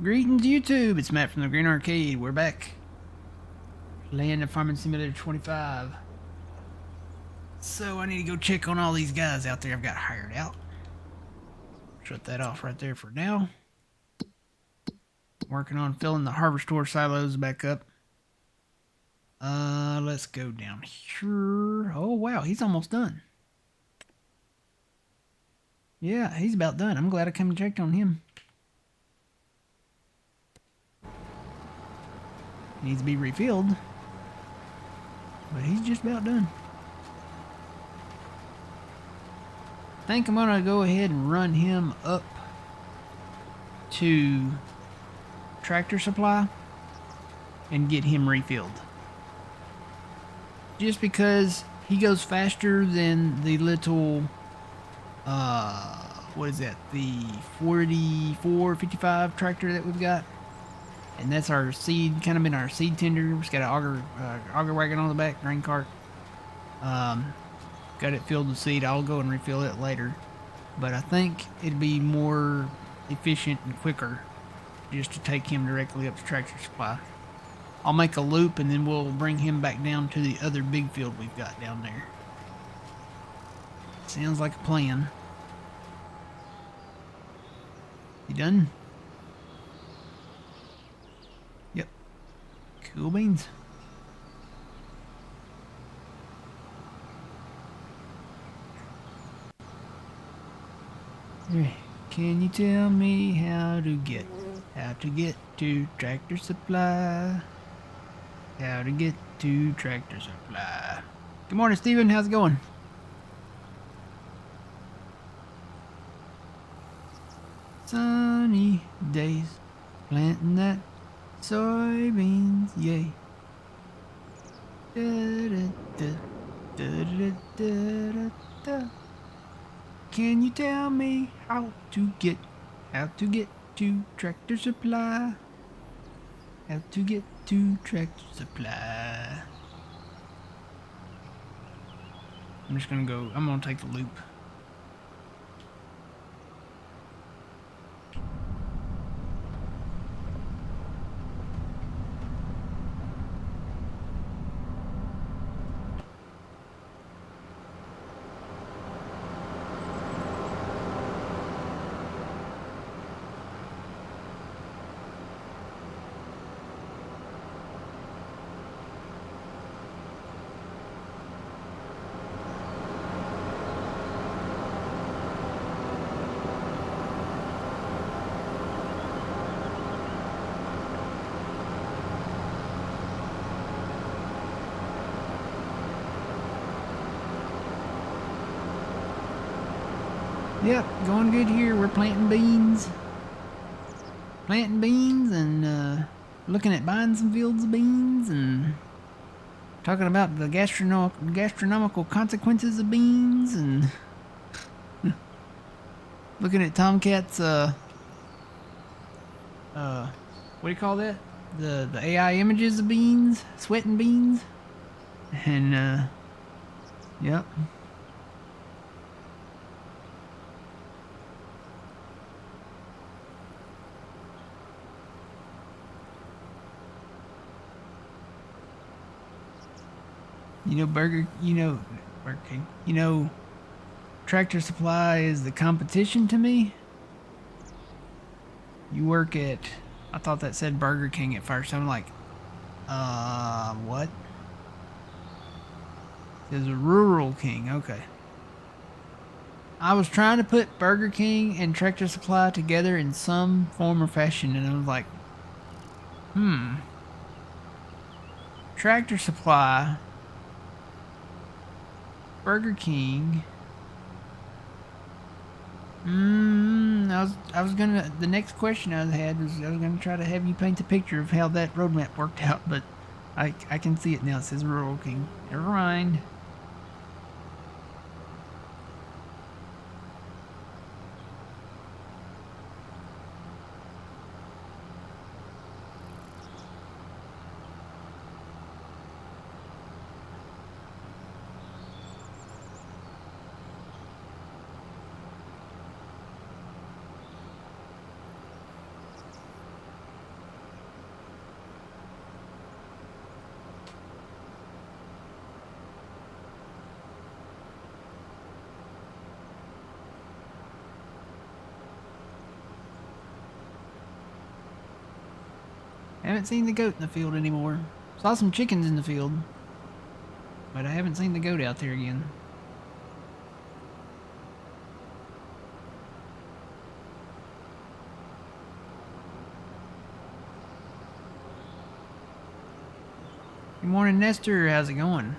Greetings, YouTube. It's Matt from the Green Arcade. We're back. Playing the Farming Simulator 25. So I need to go check on all these guys out there I've got hired out. Shut that off right there for now. Working on filling the harvester silos back up. Let's go down here. Oh, wow. He's almost done. Yeah, he's about done. I'm glad I came and checked on him. Needs to be refilled. But he's just about done. I think I'm going to go ahead and run him up to Tractor Supply and get him refilled. Just because he goes faster than the little, what is that? The 4455 tractor that we've got. And that's our seed, kind of been our seed tender. It's got an auger wagon on the back, grain cart. Got it filled with seed. I'll go and refill it later. But I think it'd be more efficient and quicker just to take him directly up to Tractor Supply. I'll make a loop and then we'll bring him back down to the other big field we've got down there. Sounds like a plan. You done? Yep. Cool beans. Can you tell me how to get to Tractor Supply? How to get to Tractor Supply. Good morning, Steven. How's it going? Sunny days, planting that soybeans, yay. Da, da, da, da, da, da, da. Can you tell me how to get to Tractor Supply? How to get to Tractor Supply? I'm just gonna go, I'm gonna take the loop. Yep, going good here. We're planting beans. And looking at buying some fields of beans and talking about the gastronomical consequences of beans and looking at Tomcat's what do you call that? The AI images of beans, sweating beans. And yep. Burger King. Tractor Supply is the competition to me. You work at, I thought that said Burger King at first. I'm like, what? It says a Rural King. Okay. I was trying to put Burger King and Tractor Supply together in some form or fashion, and I was like, Tractor Supply, Burger King. I was gonna, the next question I had was I was gonna try to have you paint a picture of how that roadmap worked out, but I can see it now. It says Rural King. Never mind. Haven't seen the goat in the field anymore. Saw some chickens in the field, but I haven't seen the goat out there again. Good morning, Nestor. How's it going?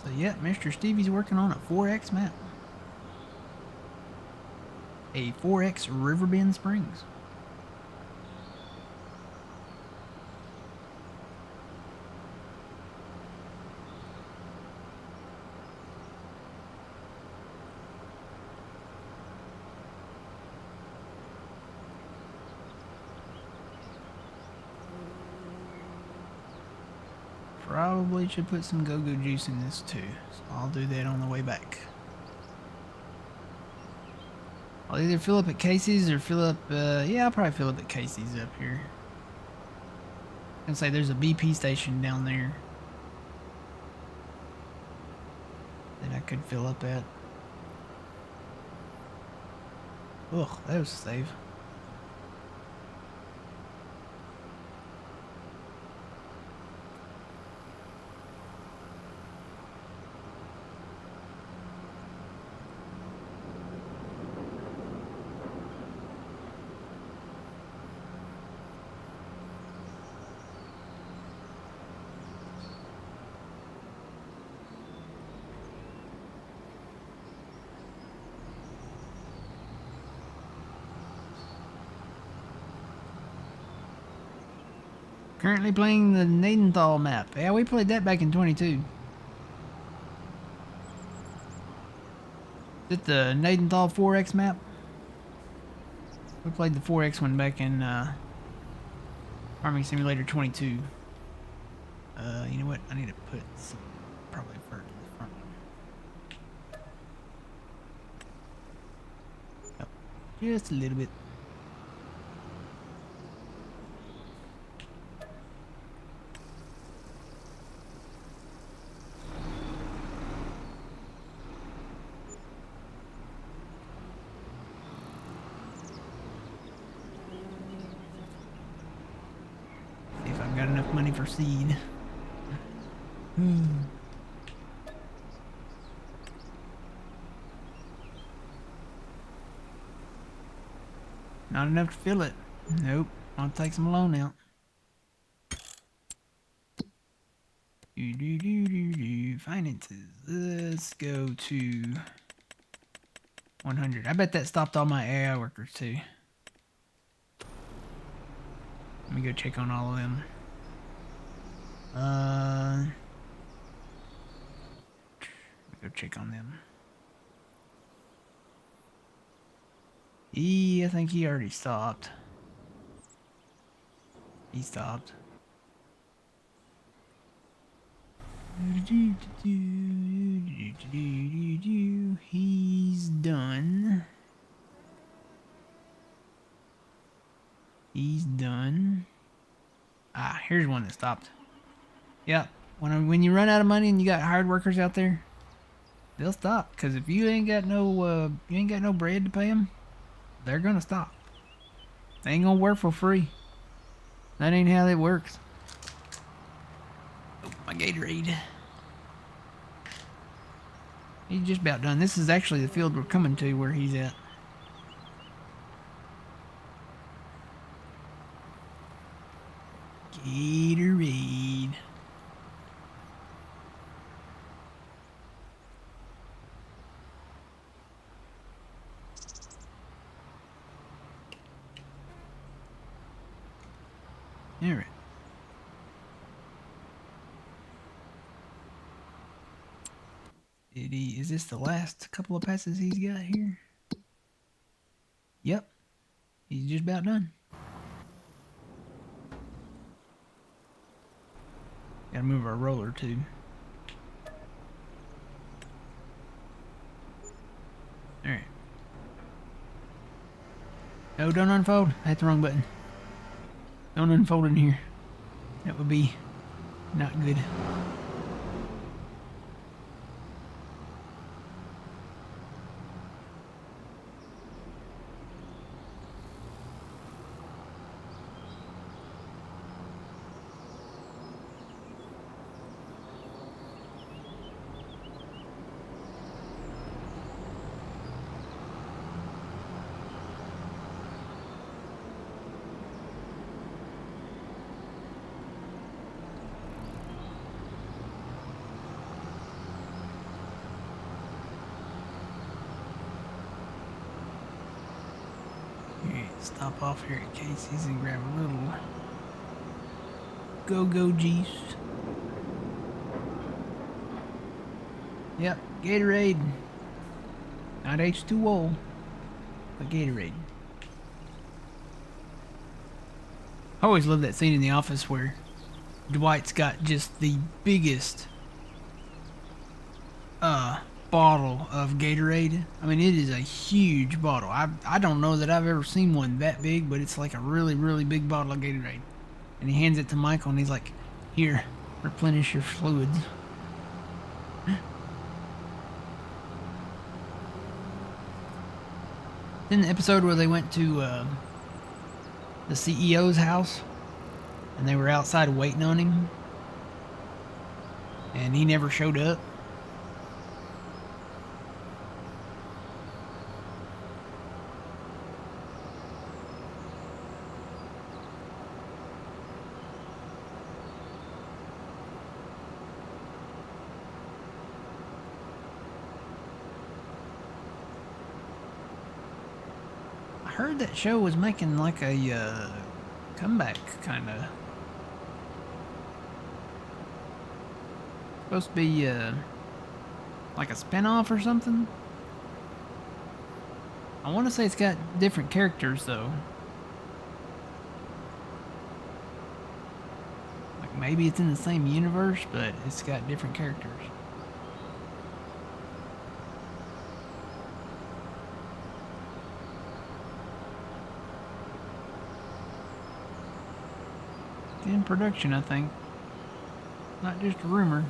So, yeah, Mr. Stevie's working on a 4X map. A 4X Riverbend Springs. Probably should put some go-go juice in this too, so I'll do that on the way back. I'll either fill up at Casey's or fill up, yeah, I'll probably fill up at Casey's up here. I can say there's a BP station down there that I could fill up at. Ugh, that was safe. Currently playing the Nadenthal map. Yeah, we played that back in 22. Is it the Nadenthal 4X map? We played the 4X one back in Farming Simulator 22. You know what? I need to put some probably fur in the front one. Yep. Just a little bit. Got enough money for seed. Not enough to fill it. Nope. I'll take some loan out. Finances. Let's go to 100. I bet that stopped all my AI workers too. Let me go check on all of them. Let me go check on them. I think he already stopped. He stopped. He's done. He's done. Ah, here's one that stopped. Yep. When you run out of money and you got hired workers out there, they'll stop. Cause if you ain't got no bread to pay them, they're gonna stop. They ain't gonna work for free. That ain't how that works. Oh, my Gatorade. He's just about done. This is actually the field we're coming to where he's at. Gatorade. All right. Is this the last couple of passes he's got here? Yep. He's just about done. Gotta move our roller too. Alright. No, don't unfold. I hit the wrong button. Don't unfold in here. That would be not good. Stop off here at Casey's and grab a little go-go juice. Yep, Gatorade. Not H2O, but Gatorade. I always love that scene in The Office where Dwight's got just the biggest bottle of Gatorade. I mean, it is a huge bottle. I don't know that I've ever seen one that big, but it's like a really, really big bottle of Gatorade. And he hands it to Michael and he's like, here, replenish your fluids. Then the episode where they went to the CEO's house and they were outside waiting on him and he never showed up. I heard that show was making like a comeback, kind of. Supposed to be like a spin-off or something. I want to say it's got different characters though. Like maybe it's in the same universe, but it's got different characters. In production, I think. Not just a rumor.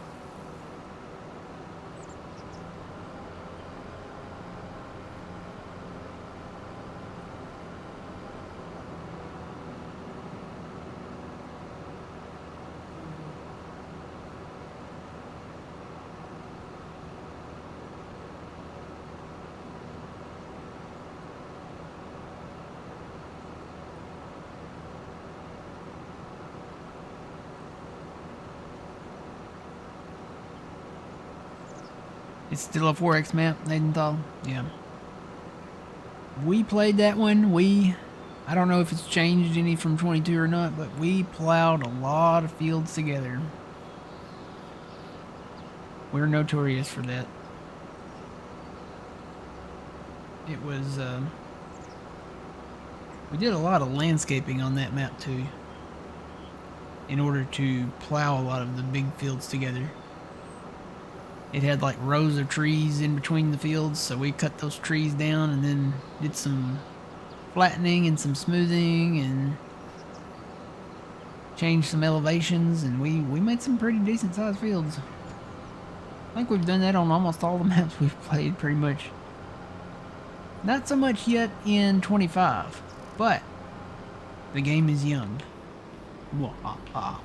It's still a 4X map, Nadenthal? Yeah. We played that one. I don't know if it's changed any from 22 or not, but we plowed a lot of fields together. We're notorious for that. It was, we did a lot of landscaping on that map too, in order to plow a lot of the big fields together. It had like rows of trees in between the fields, so we cut those trees down and then did some flattening and some smoothing and changed some elevations, and we made some pretty decent sized fields. I think we've done that on almost all the maps we've played, pretty much. Not so much yet in 25, but the game is young. Wah-ha-ha.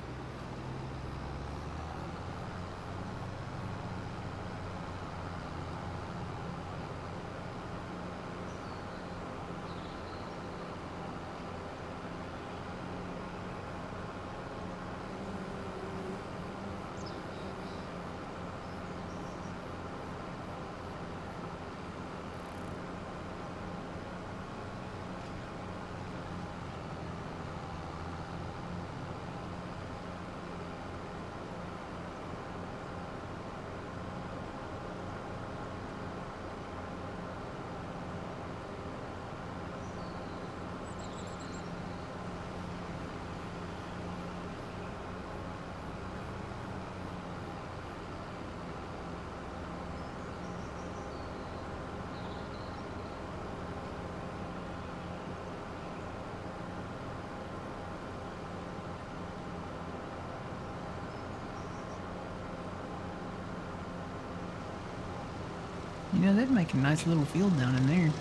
You know, that'd make a nice little field down in there.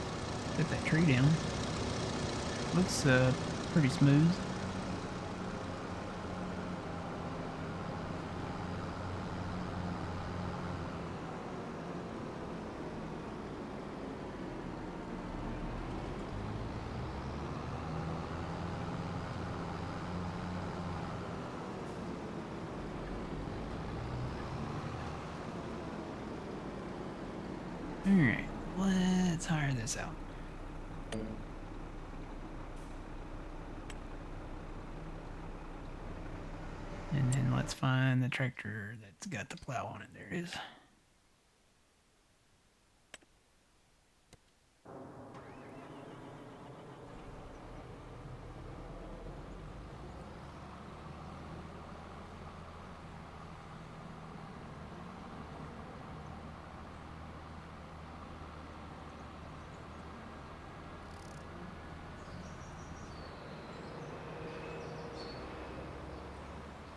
Put that tree down. Looks pretty smooth. Alright, let's hire this out. let's find the tractor that's got the plow on it. There it is.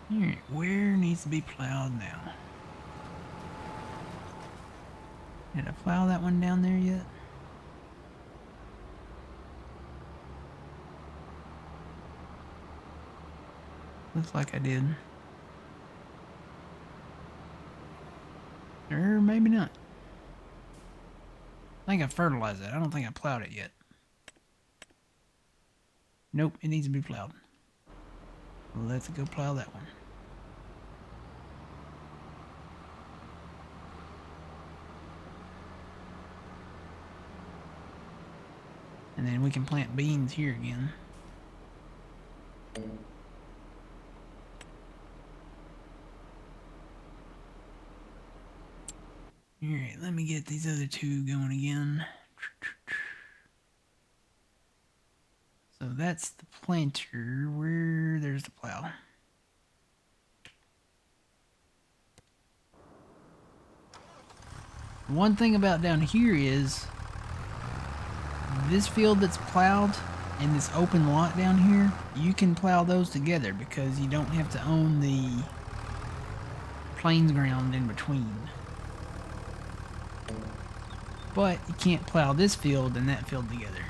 Alright, where needs to be plowed now? Did I plow that one down there yet? Looks like I did. Or maybe not. I think I fertilized it. I don't think I plowed it yet. Nope, it needs to be plowed. Let's go plow that one. And then we can plant beans here again. Alright, let me get these other two going again. So that's the planter. There's the plow. One thing about down here is this field that's plowed and this open lot down here, you can plow those together because you don't have to own the plains ground in between. But you can't plow this field and that field together.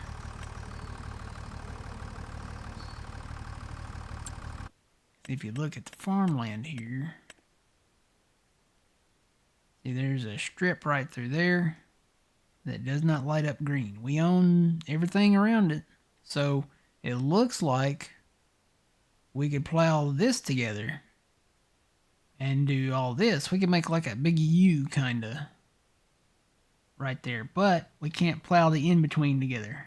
If you look at the farmland here, see there's a strip right through there that does not light up green. We own everything around it, so it looks like we could plow this together and do all this. We could make like a big U kinda right there, but we can't plow the in-between together.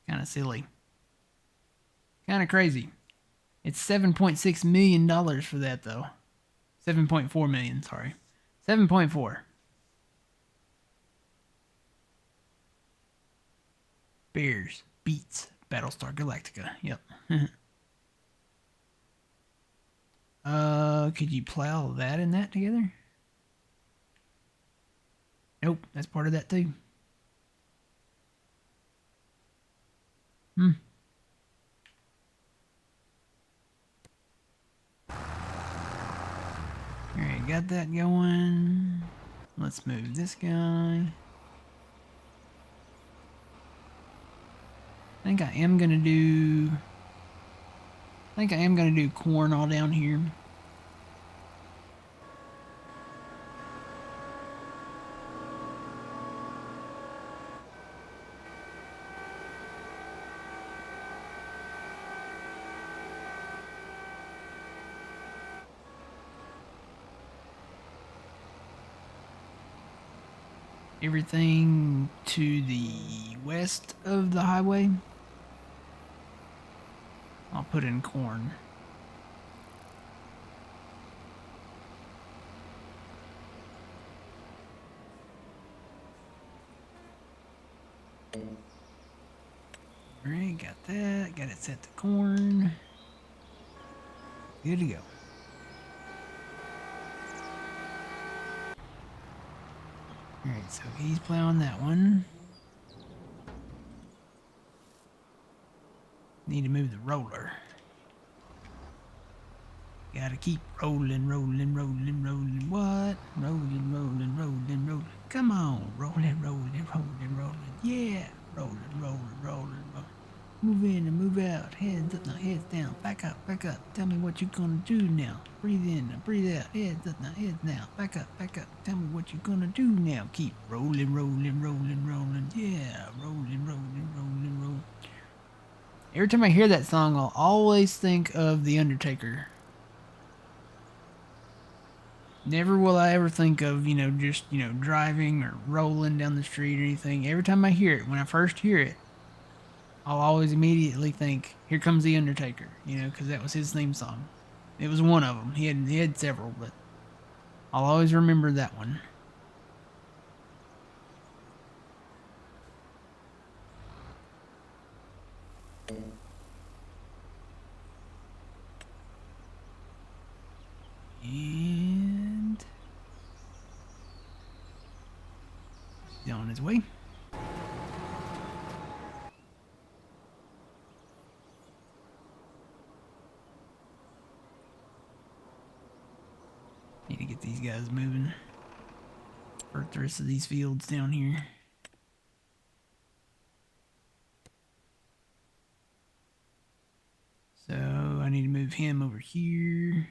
Kinda silly. Kinda crazy. It's $7.6 million for that though. 7.4 million, sorry. 7.4. Bears, beats, Battlestar Galactica. Yep. Could you plow that and that together? Nope, that's part of that too. Alright, got that going. Let's move this guy. I think I am gonna do corn all down here. Everything to the west of the highway, I'll put in corn. Alright, got that. Got it set to corn. Good to go. Alright, so he's plowing that one. Need to move the roller. Gotta keep rolling, rolling, rolling, rolling. What? Rolling, rolling, rolling, rolling. Come on. Rolling, rolling, rolling, rolling. Yeah. Rolling, rolling, rolling, rolling. Move in and move out. Heads up now, heads down. Back up, back up. Tell me what you're gonna do now. Breathe in and breathe out. Heads up now, heads down. Back up, back up. Tell me what you're gonna do now. Keep rolling, rolling, rolling, rolling. Yeah. Rolling, rolling, rolling, rolling. Every time I hear that song, I'll always think of The Undertaker. Never will I ever think of, just, driving or rolling down the street or anything. Every time I hear it, when I first hear it, I'll always immediately think, here comes The Undertaker, because that was his theme song. It was one of them. He had several, but I'll always remember that one. And he's on his way. Need to get these guys moving for the rest of these fields down here. So I need to move him over here.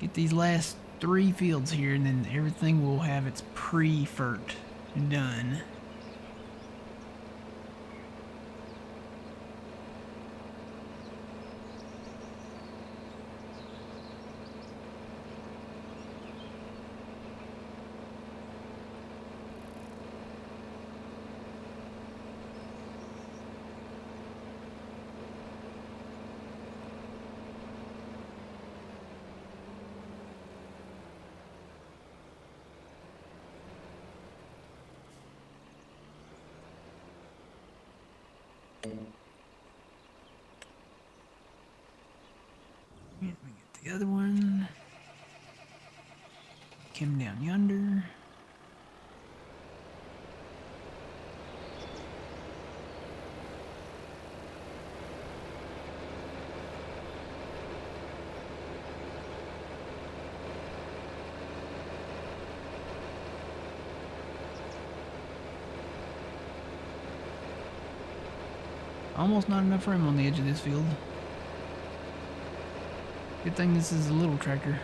Get these last 3 fields here, and then everything will have its pre-fert done. Let me get the other one. Him down yonder. Almost not enough room on the edge of this field. Good thing this is a little tractor.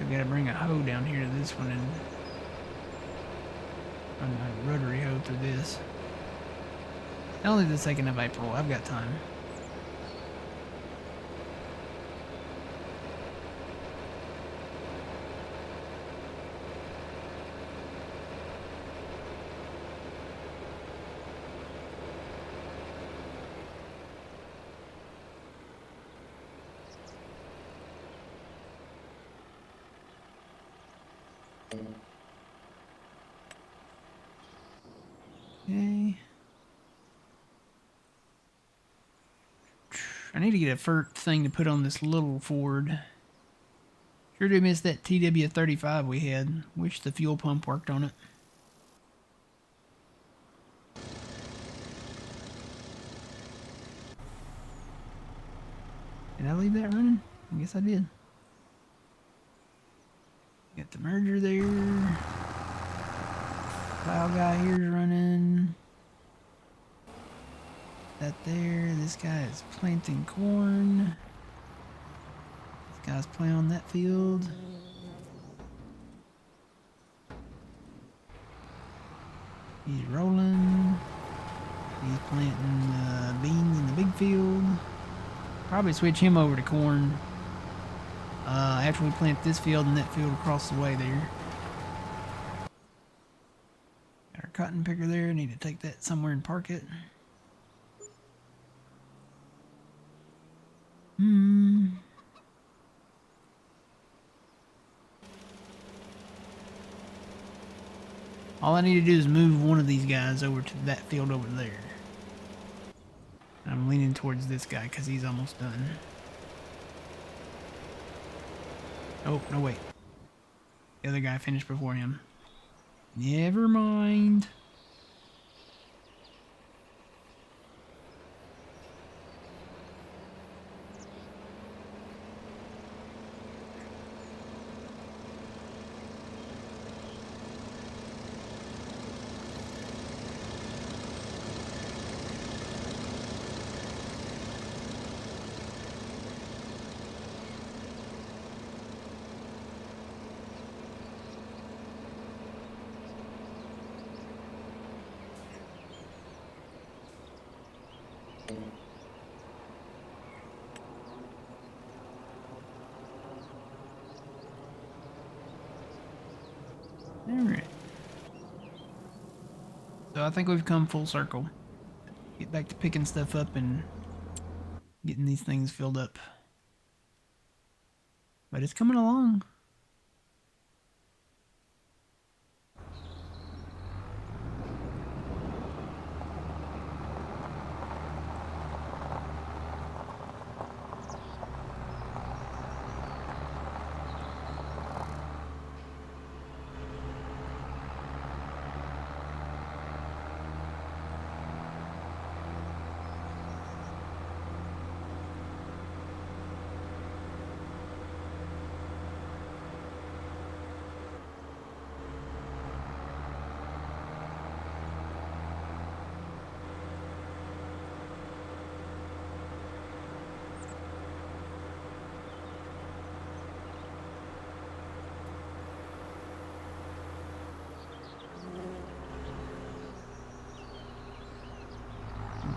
I've got to bring a hoe down here to this one and run a rotary hoe through this. Only the 2nd of April. I've got time. Okay. I need to get a FERT thing to put on this little Ford. Sure do miss that TW35 we had. Wish the fuel pump worked on it. Did I leave that running? I guess I did. Got the merger there. Plow guy here's running. That there. This guy is planting corn. This guy's plowing that field. He's rolling. He's planting beans in the big field. Probably switch him over to corn after we plant this field and that field across the way there. Got our cotton picker there. Need to take that somewhere and park it. All I need to do is move one of these guys over to that field over there. I'm leaning towards this guy because he's almost done. Oh, no, wait. The other guy finished before him. Never mind. Alright. So I think we've come full circle. Get back to picking stuff up and getting these things filled up. But it's coming along.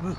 Whoa.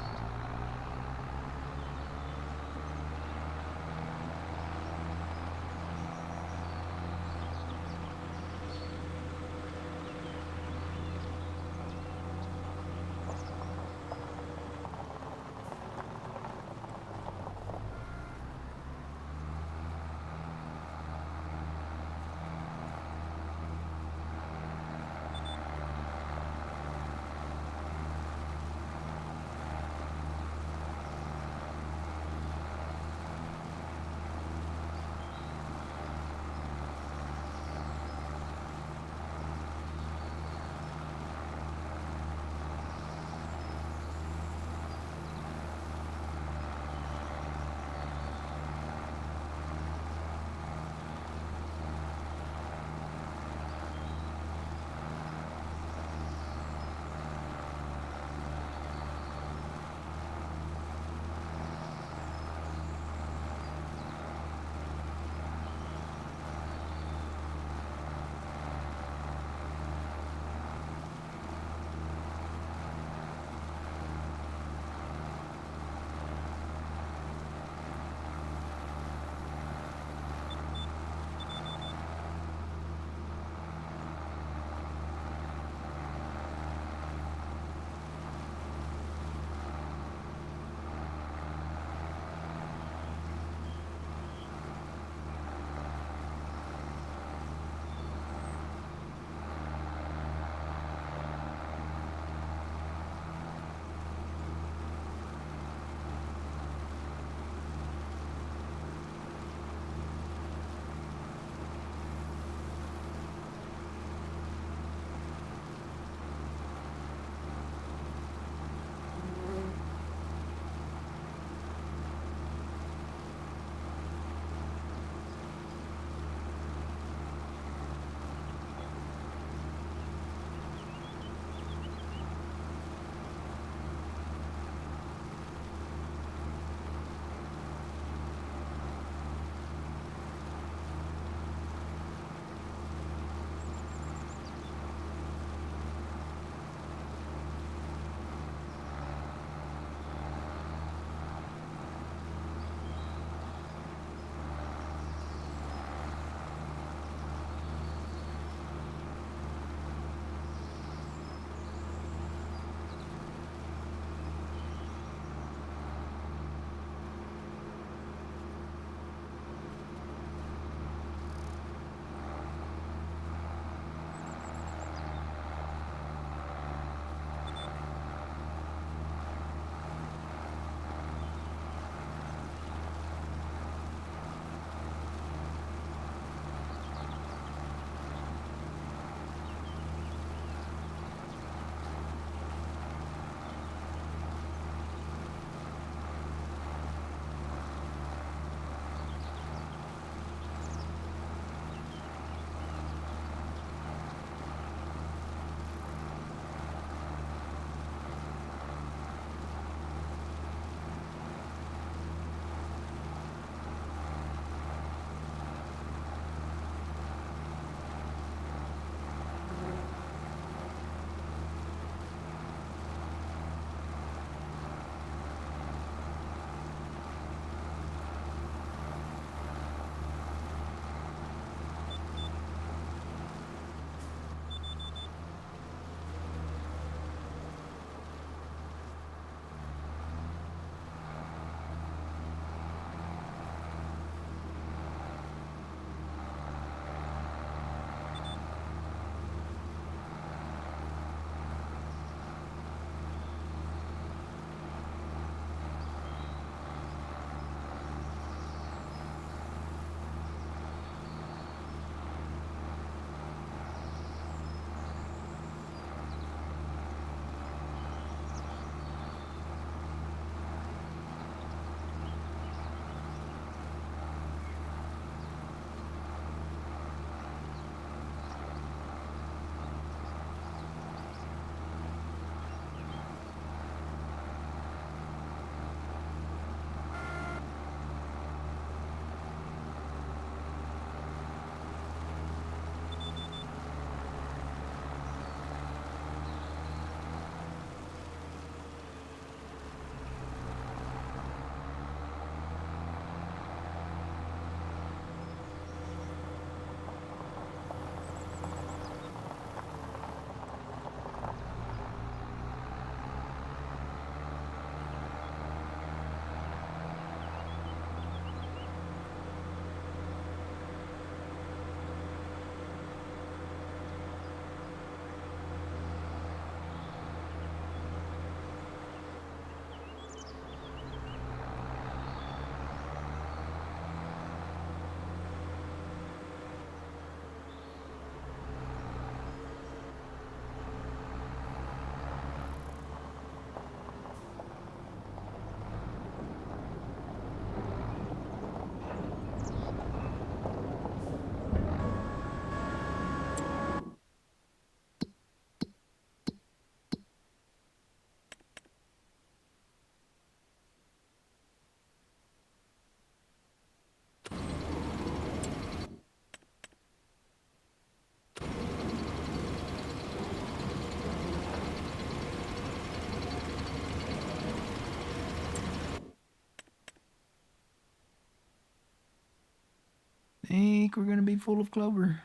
Think we're gonna be full of clover.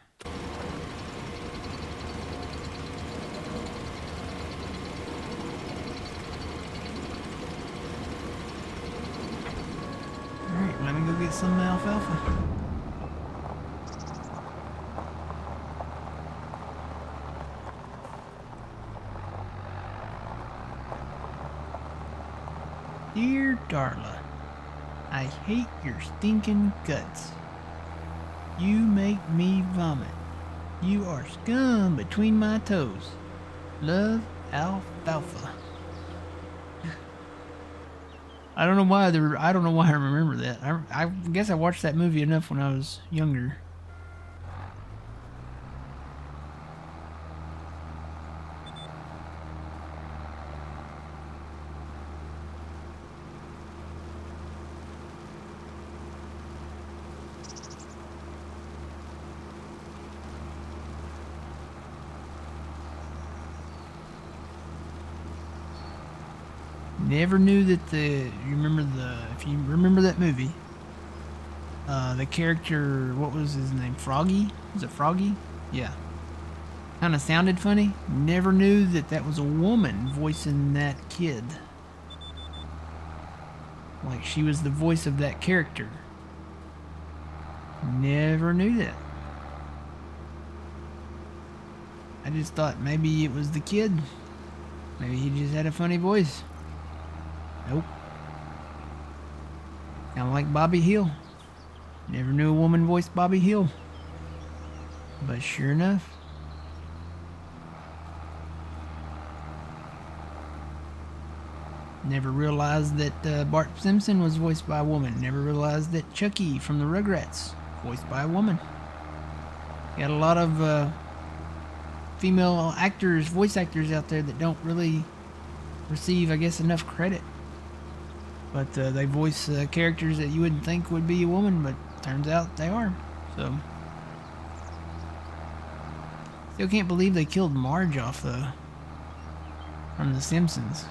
Alright, let me go get some alfalfa. Dear Darla, I hate your stinking guts. You make me vomit. You are scum between my toes. Love, alfalfa. I don't know why I remember that. I guess I watched that movie enough when I was younger. Never knew that if you remember that movie, the character, what was his name? Froggy? Was it Froggy? Yeah. Kind of sounded funny. Never knew that was a woman voicing that kid. Like she was the voice of that character. Never knew that. I just thought maybe it was the kid. Maybe he just had a funny voice. Nope. Kind of like Bobby Hill. Never knew a woman voiced Bobby Hill. But sure enough. Never realized that Bart Simpson was voiced by a woman. Never realized that Chucky from the Rugrats voiced by a woman. Got a lot of female actors, voice actors out there that don't really receive, I guess, enough credit. But they voice characters that you wouldn't think would be a woman, but turns out they are. So, still can't believe they killed Marge off from The Simpsons.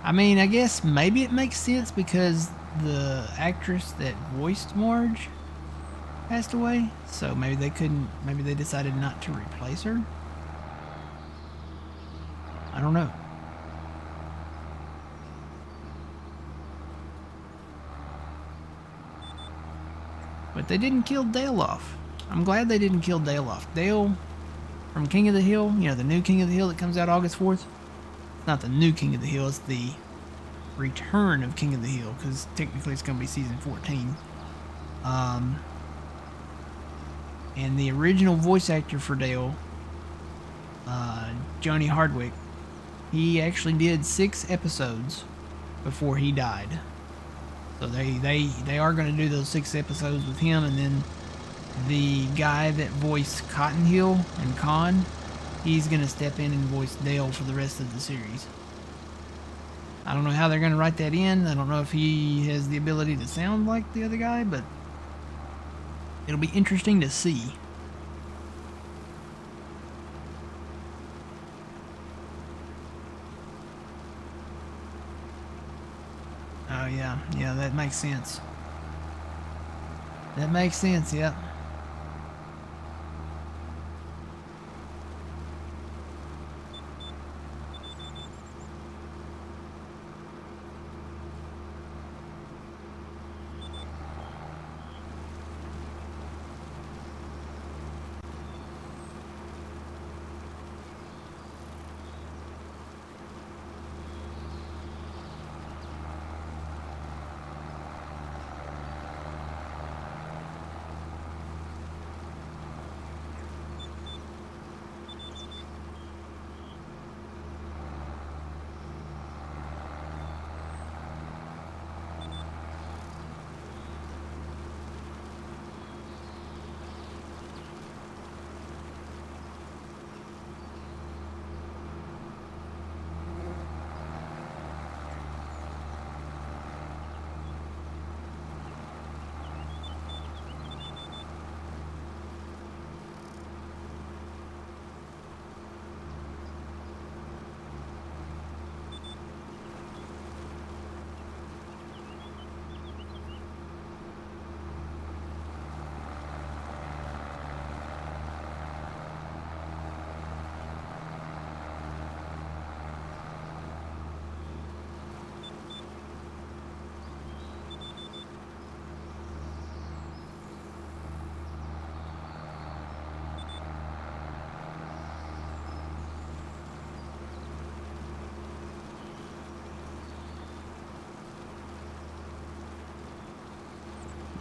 I mean, I guess maybe it makes sense because the actress that voiced Marge passed away, so maybe they decided not to replace her. I don't know. But they didn't kill Dale off. I'm glad they didn't kill Dale off. Dale from King of the Hill, you know, the new King of the Hill that comes out August 4th. It's not the new King of the Hill, it's the return of King of the Hill, because technically it's going to be season 14. And the original voice actor for Dale, Johnny Hardwick, he actually did 6 episodes before he died. So they are going to do those 6 episodes with him, and then the guy that voiced Cotton Hill and Con, he's going to step in and voice Dale for the rest of the series. I don't know how they're going to write that in. I don't know if he has the ability to sound like the other guy, but it'll be interesting to see. Oh yeah, that makes sense. That makes sense, yeah.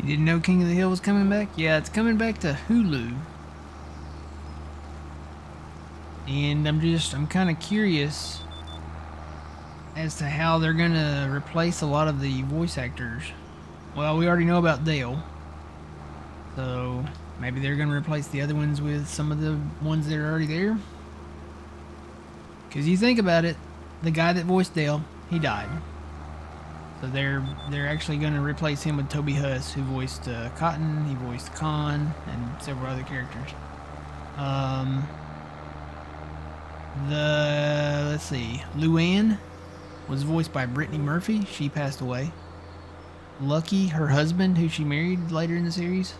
You didn't know King of the Hill was coming back? Yeah, it's coming back to Hulu. And I'm kind of curious as to how they're gonna replace a lot of the voice actors. Well, we already know about Dale, so maybe they're gonna replace the other ones with some of the ones that are already there. Because you think about it, the guy that voiced Dale, he died. So they're actually going to replace him with Toby Huss, who voiced Cotton, he voiced Khan, and several other characters. Let's see, Luann was voiced by Brittany Murphy. She passed away. Lucky, her husband, who she married later in the series,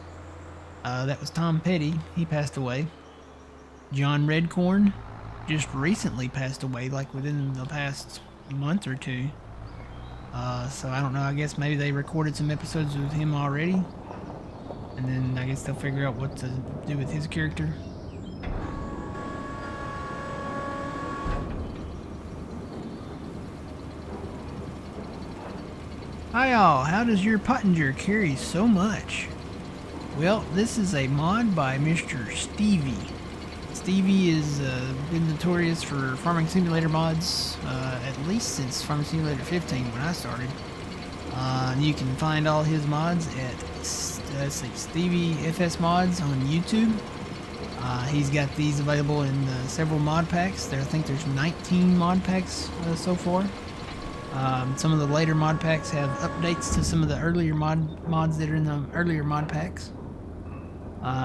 that was Tom Petty. He passed away. John Redcorn just recently passed away, like within the past month or two. So I don't know. I guess maybe they recorded some episodes with him already, and then I guess they'll figure out what to do with his character. Hi all, how does your Pottinger carry so much? Well, this is a mod by Mr. Stevie. Stevie has been notorious for Farming Simulator mods, at least since Farming Simulator 15 when I started. You can find all his mods at Stevie FS Mods on YouTube. He's got these available in several mod packs. I think there's 19 mod packs so far. Some of the later mod packs have updates to some of the earlier mods that are in the earlier mod packs.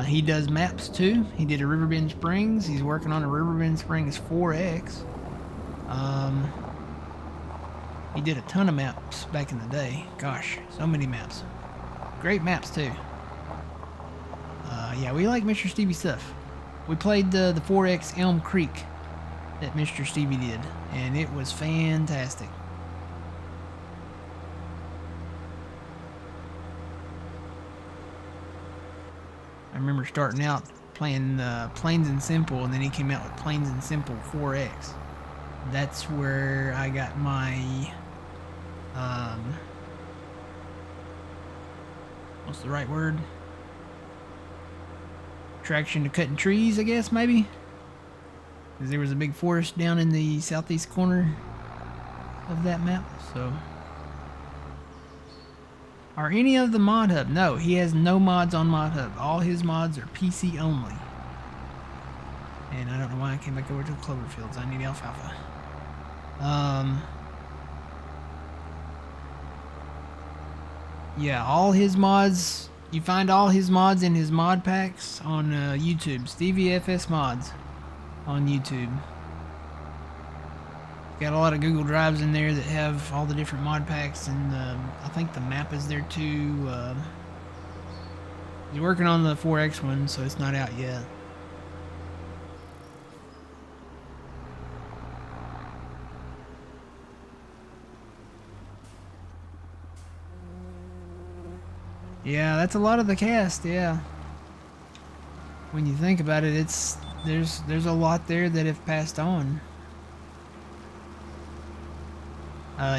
He does maps too. He did a Riverbend Springs. He's working on a Riverbend Springs 4X. He did a ton of maps back in the day. Gosh, so many maps. Great maps too. Yeah, we like Mr. Stevie stuff. We played the 4X Elm Creek that Mr. Stevie did, and it was fantastic. I remember starting out playing Plains and Simple, and then he came out with Plains and Simple 4X. That's where I got my what's the right word? Attraction to cutting trees, I guess, maybe? Because there was a big forest down in the southeast corner of that map, so... Are any of the Mod Hub? No, he has no mods on Mod Hub. All his mods are PC only. And I don't know why I came back over to the Cloverfields. I need alfalfa. Yeah, all his mods. You find all his mods in his mod packs on YouTube. Stevie FS Mods on YouTube. Got a lot of Google Drives in there that have all the different mod packs, and I think the map is there too. He's working on the 4X one, so it's not out yet. Yeah, that's a lot of the cast, yeah. When you think about it, there's a lot there that have passed on.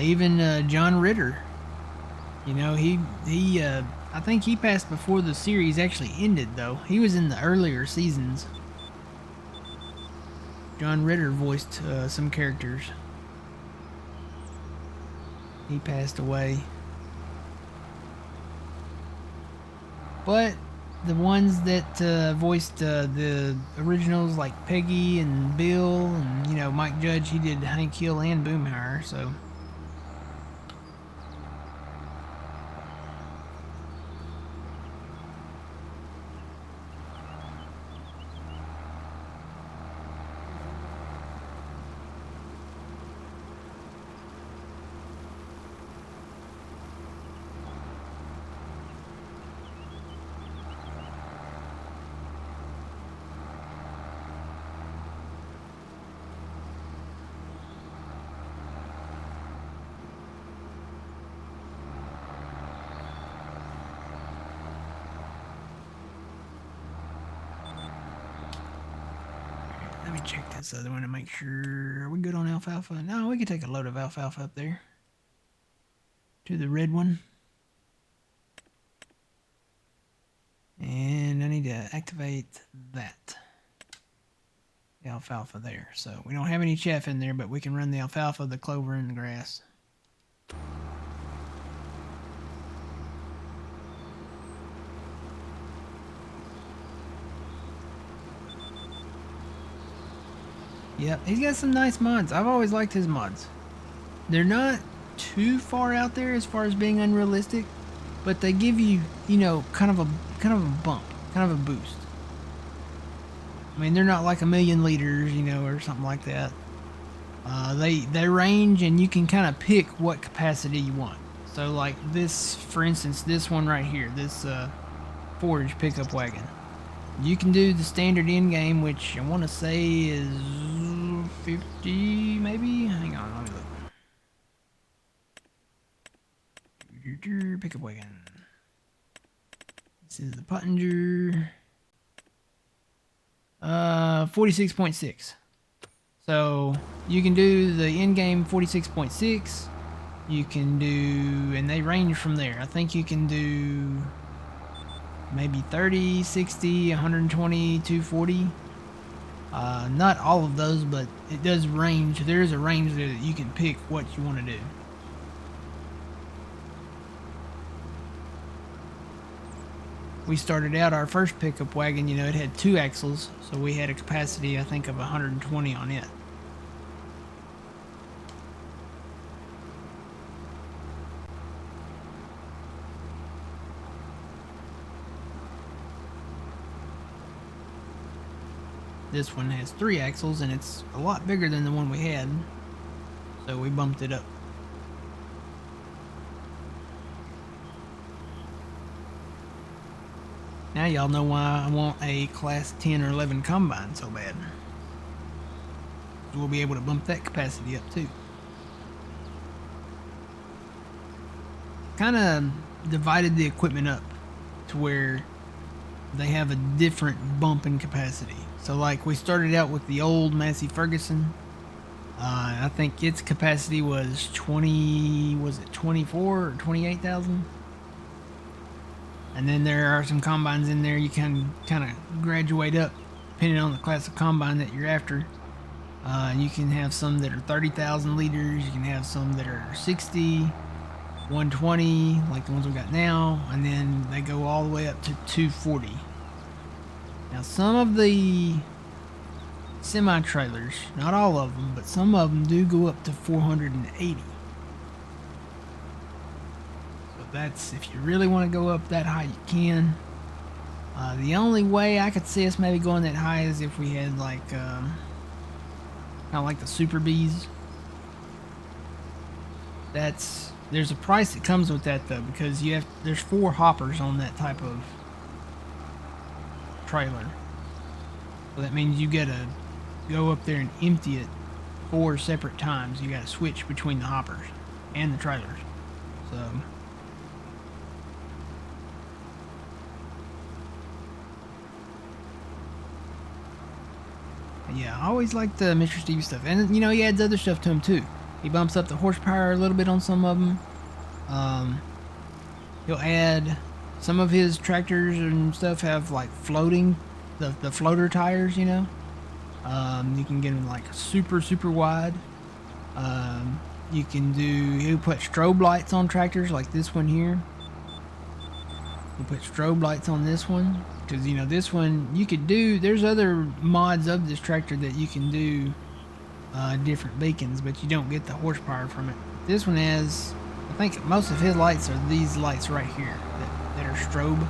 Even John Ritter, you know, I think he passed before the series actually ended, though. He was in the earlier seasons. John Ritter voiced some characters. He passed away. But the ones that voiced the originals, like Peggy and Bill, and, you know, Mike Judge, he did Hank Hill and Boomhauer, so... Let me check this other one to make sure. Are we good on alfalfa? No, we could take a load of alfalfa up there. To the red one. activate that. The alfalfa there. So we don't have any chaff in there, but we can run the alfalfa, the clover, and the grass. Yep, he's got some nice mods. I've always liked his mods. They're not too far out there as far as being unrealistic, but they give you, you know, kind of a bump, kind of a boost. I mean, they're not like 1,000,000 liters, you know, or something like that. They range, and you can kind of pick what capacity you want. So, like this, for instance, this one right here, this forage pickup wagon. You can do the standard in game, which I want to say is 50, maybe. Hang on, let me look. Pickup wagon. This is the Pottinger. 46.6. So you can do the in-game 46.6. You can do, and they range from there. I think you can do maybe 30, 60, 120, 240. Not all of those, but it does range. There is a range there that you can pick what you want to do. We started out our first pickup wagon, you know, it had 2 axles, so we had a capacity, I think, of 120 on it. This one has 3 axles, and it's a lot bigger than the one we had, so we bumped it up. Now y'all know why I want a class 10 or 11 combine so bad. We'll be able to bump that capacity up too. Kind of divided the equipment up to where they have a different bump in capacity. So like we started out with the old Massey Ferguson. I think its capacity was 24 or 28,000? And then there are some combines in there you can kind of graduate up depending on the class of combine that you're after. You can have some that are 30,000 liters, you can have some that are 60, 120, like the ones we got now, and then they go all the way up to 240. Now some of the semi-trailers, not all of them, but some of them do go up to 480. So that's, if you really want to go up that high, you can. The only way I could see us maybe going that high is if we had like kind of like the Super Bees. There's a price that comes with that though, because there's 4 hoppers on that type of trailer. So that means you gotta go up there and empty it 4 separate times. You gotta switch between the hoppers and the trailers. So yeah, I always liked the Mr. Stevie stuff, and you know he adds other stuff to him too. He bumps up the horsepower a little bit on some of them. He'll add some of his tractors and stuff have like floating, the floater tires, you know. You can get them like super wide. You can he'll put strobe lights on tractors like this one here. He'll put strobe lights on this one. Because, you know, this one you could do, there's other mods of this tractor that you can do different beacons, but you don't get the horsepower from it. This one has, I think most of his lights are these lights right here that are strobe.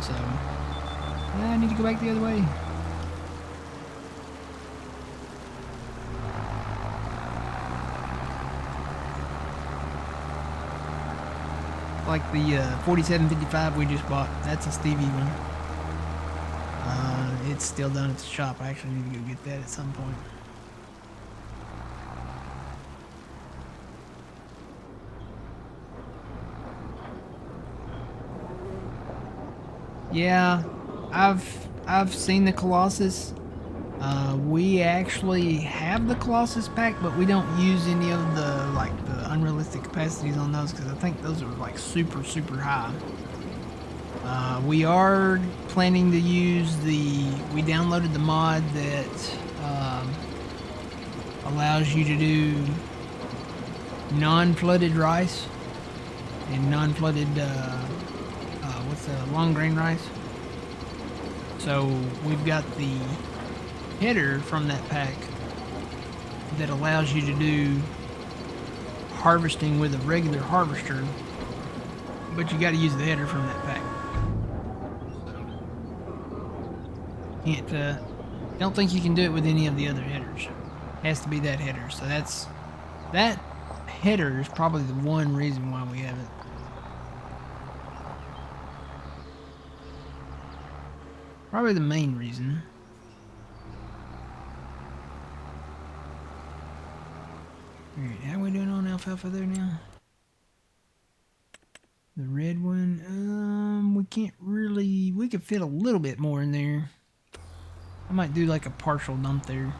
So, yeah, I need to go back the other way. Like the 4755 we just bought, that's a Stevie one. It's still down at the shop. I actually need to go get that at some point. Yeah, I've seen the Colossus. We actually have the Colossus pack, but we don't use any of the unrealistic capacities on those because I think those are like super high. We are planning to use we downloaded the mod that allows you to do non-flooded rice and non-flooded, what's the long grain rice? So we've got the header from that pack that allows you to do harvesting with a regular harvester, but you got to use the header from that pack. Can't, don't think you can do it with any of the other headers. Has to be that header. So that header is probably the one reason why we haven't. Probably the main reason. Alright, how are we doing on alfalfa there now? The red one, we can't really, we could fit a little bit more in there. I might do like a partial dump there.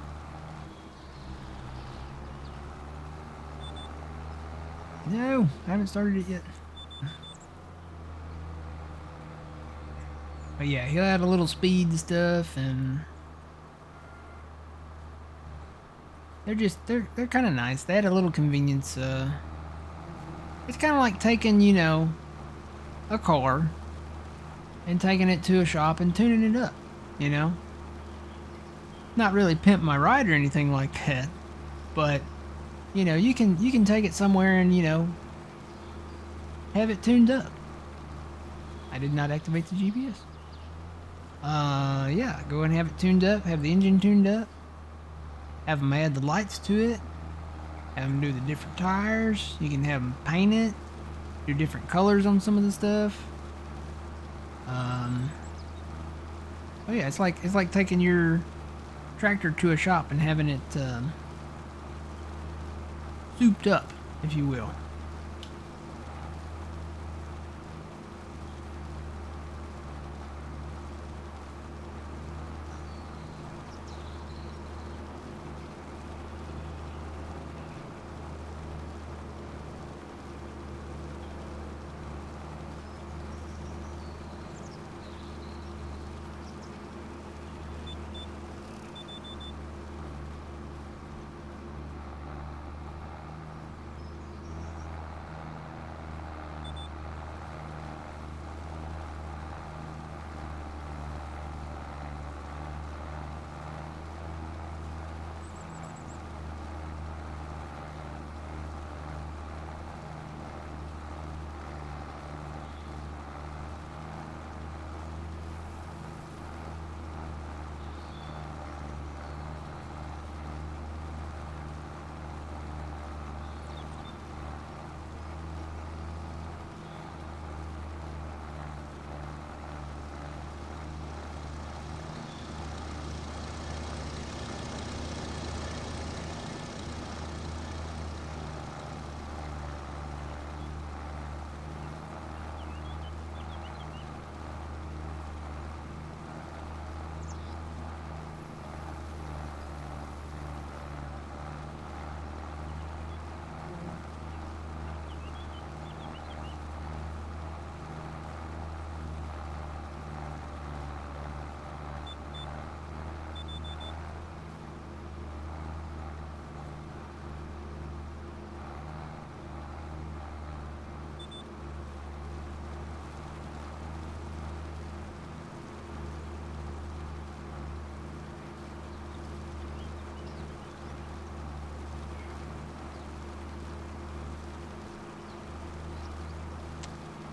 No, I haven't started it yet. But yeah, he'll add a little speed and stuff, and they're kind of nice. They add a little convenience. It's kind of like taking, you know, a car and taking it to a shop and tuning it up, you know. Not really pimp my ride or anything like that, but you know, you can take it somewhere and, you know, have it tuned up. I did not activate the GPS. Yeah, go and have it tuned up, have the engine tuned up, have them add the lights to it, have them do the different tires. You can have them paint it, do different colors on some of the stuff. Oh yeah, it's like taking your tractor to a shop and having it souped up, if you will.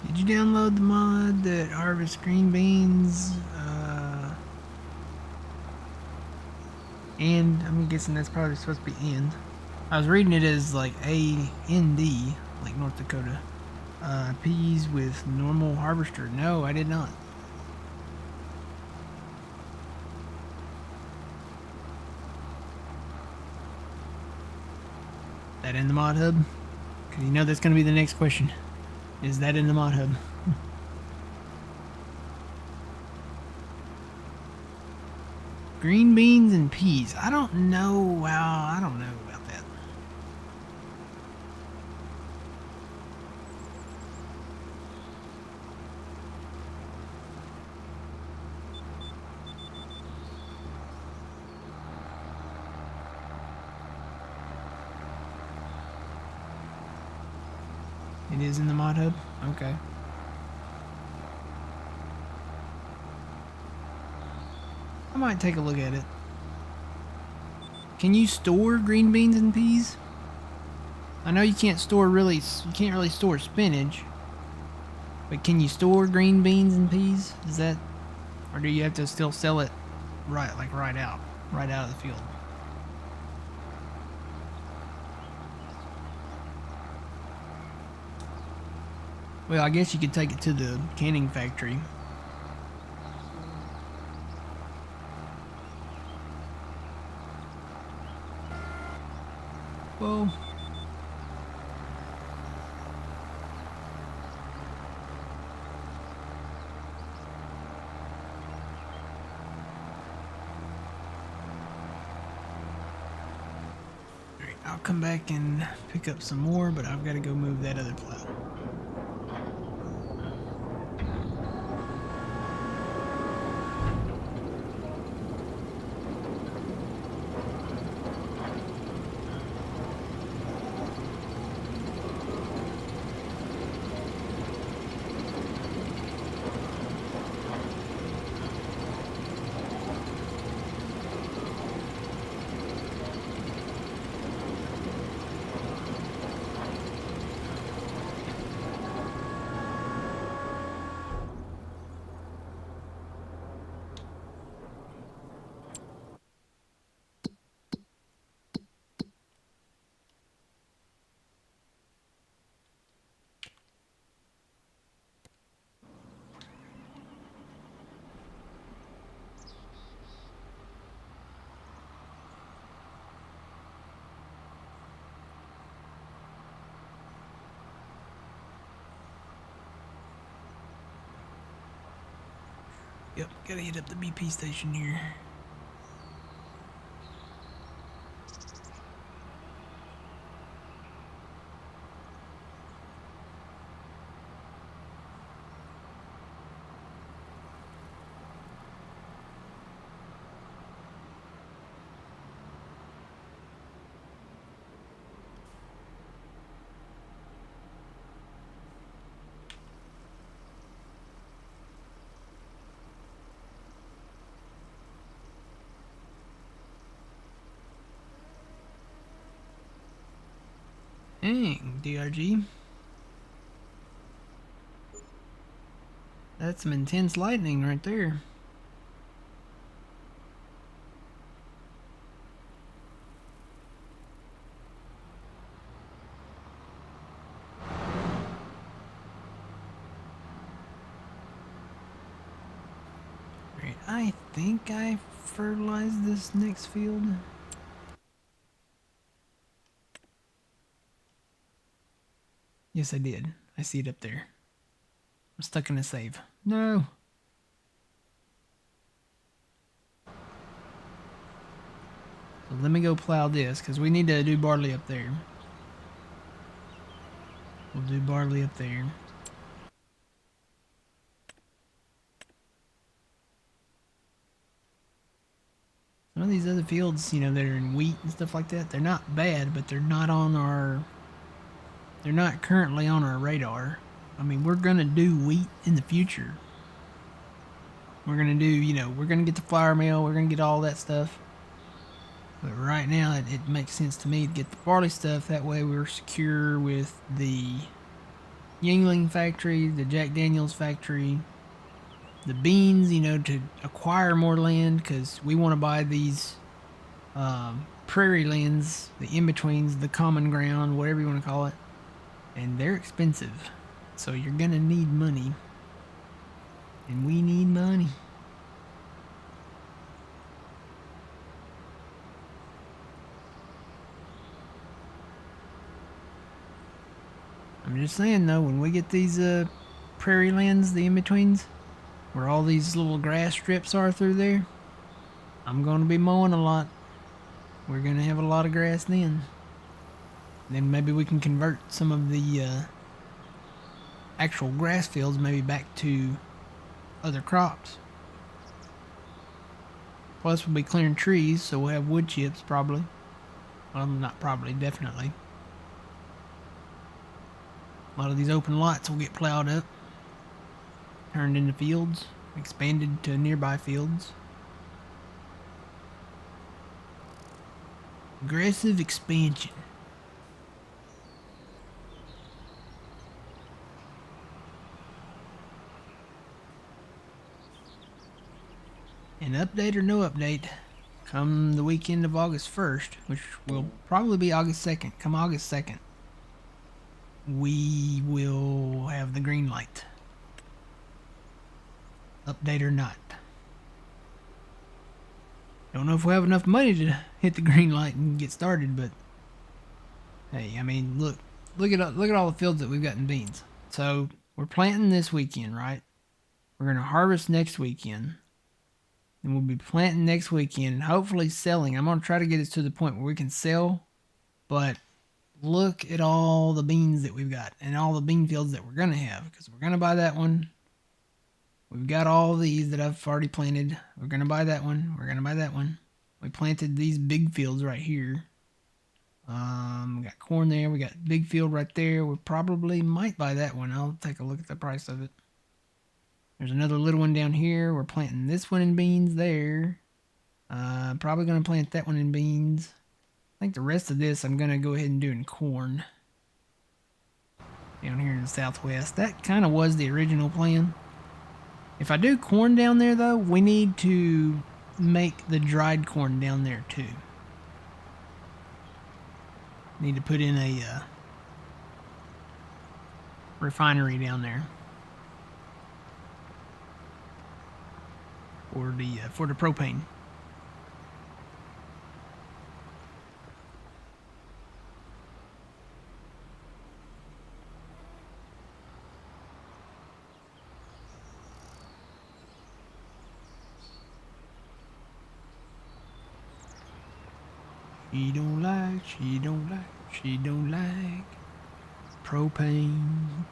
Did you download the mod that harvests green beans? And I'm guessing that's probably supposed to be and. I was reading it as like A-N-D, like North Dakota. Peas with normal harvester. No, I did not. That in the mod hub? Because you know that's going to be the next question. Is that in the mod hub? Green beans and peas. I don't know. I don't know about that. It is in the mod hub? Okay. I might take a look at it. Can you store green beans and peas? I know you can't really store spinach. But can you store green beans and peas? Is that, or do you have to still sell it right out of the field? Well, I guess you could take it to the canning factory. Well, alright, I'll come back and pick up some more, but I've got to go move that other plow. Yep, gotta hit up the BP station here. Dang, DRG. That's some intense lightning right there. Right, I think I fertilized this next field. Yes, I did. I see it up there. I'm stuck in a save. No. So let me go plow this, because we need to do barley up there. We'll do barley up there. Some of these other fields, you know, that are in wheat and stuff like that, they're not bad, but they're not on our... They're not currently on our radar. I mean, we're going to do wheat in the future. We're going to do, you know, we're going to get the flour mill, we're going to get all that stuff. But right now, it makes sense to me to get the barley stuff. That way we're secure with the Yingling factory, the Jack Daniels factory, the beans, you know, to acquire more land, because we want to buy these prairie lands, the in-betweens, the common ground, whatever you want to call it. And they're expensive. So you're going to need money. And we need money. I'm just saying though, when we get these prairie lands, the in-betweens, where all these little grass strips are through there, I'm going to be mowing a lot. We're going to have a lot of grass then. Then maybe we can convert some of the actual grass fields maybe back to other crops. Plus we'll be clearing trees, so we'll have wood chips probably. Well, not probably, definitely. A lot of these open lots will get plowed up, turned into fields, expanded to nearby fields. Aggressive expansion. And update or no update, come the weekend of August 1st, which will probably be August 2nd, come August 2nd, we will have the green light. Update or not. Don't know if we'll have enough money to hit the green light and get started, but hey, I mean, look at all the fields that we've got in beans. So we're planting this weekend, right? We're gonna harvest next weekend. And we'll be planting next weekend and hopefully selling. I'm going to try to get us to the point where we can sell. But look at all the beans that we've got and all the bean fields that we're going to have. Because we're going to buy that one. We've got all these that I've already planted. We're going to buy that one. We're going to buy that one. We planted these big fields right here. We got corn there. We got big field right there. We probably might buy that one. I'll take a look at the price of it. There's another little one down here. We're planting this one in beans there. Probably going to plant that one in beans. I think the rest of this I'm going to go ahead and do in corn. Down here in the southwest. That kind of was the original plan. If I do corn down there, though, we need to make the dried corn down there, too. Need to put in a refinery down there. For the propane. She don't like propane.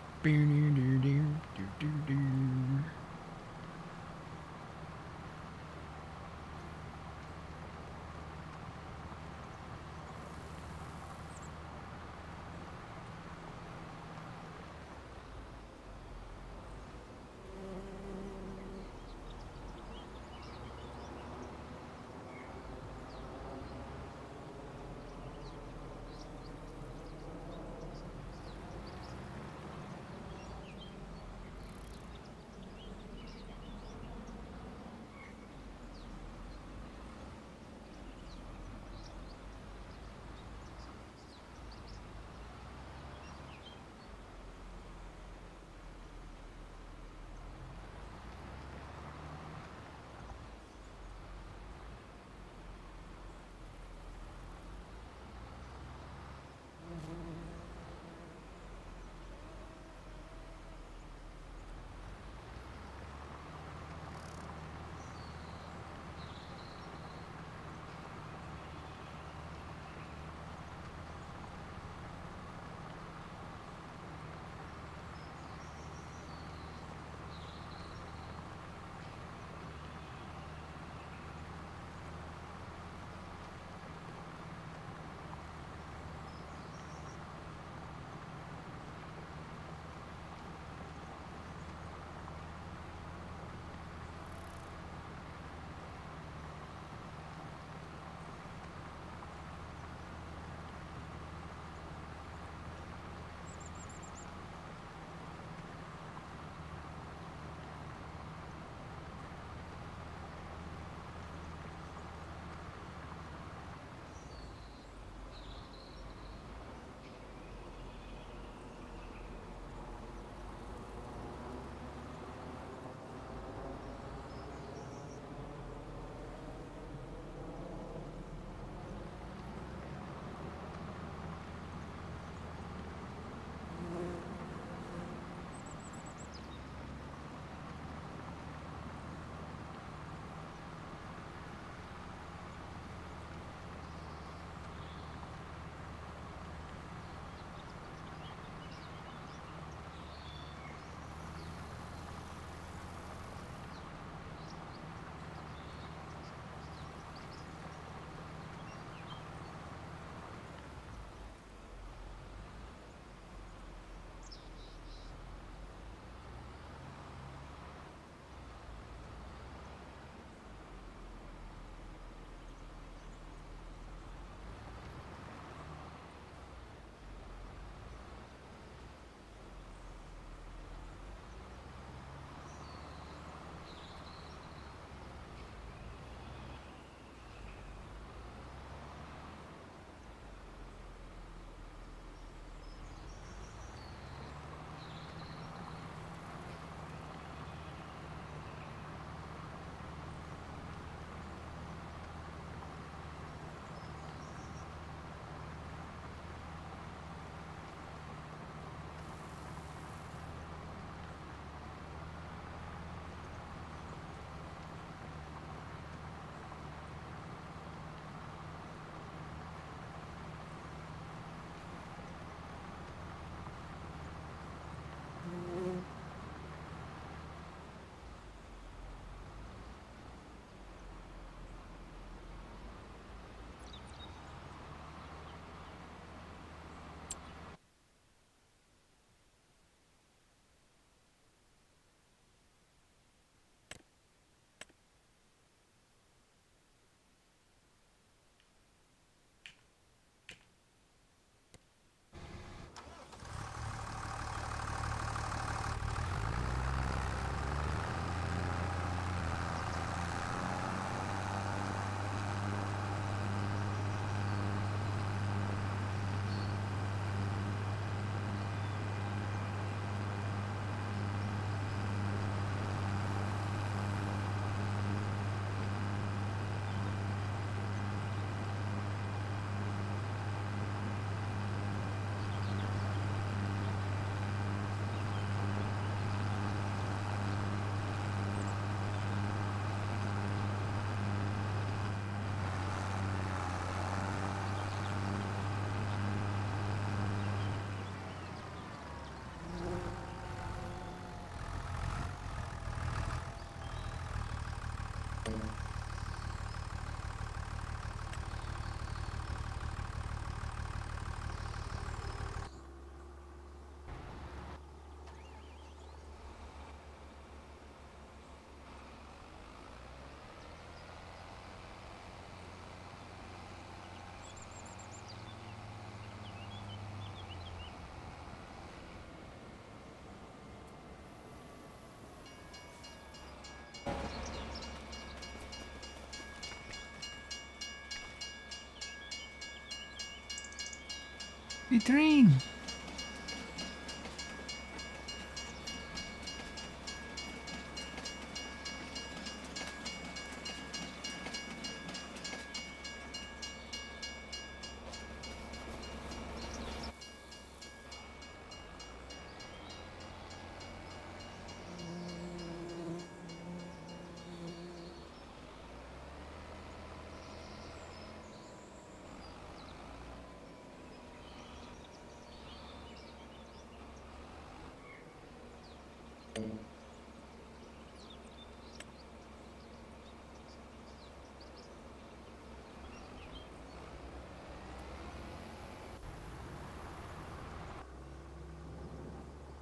The train.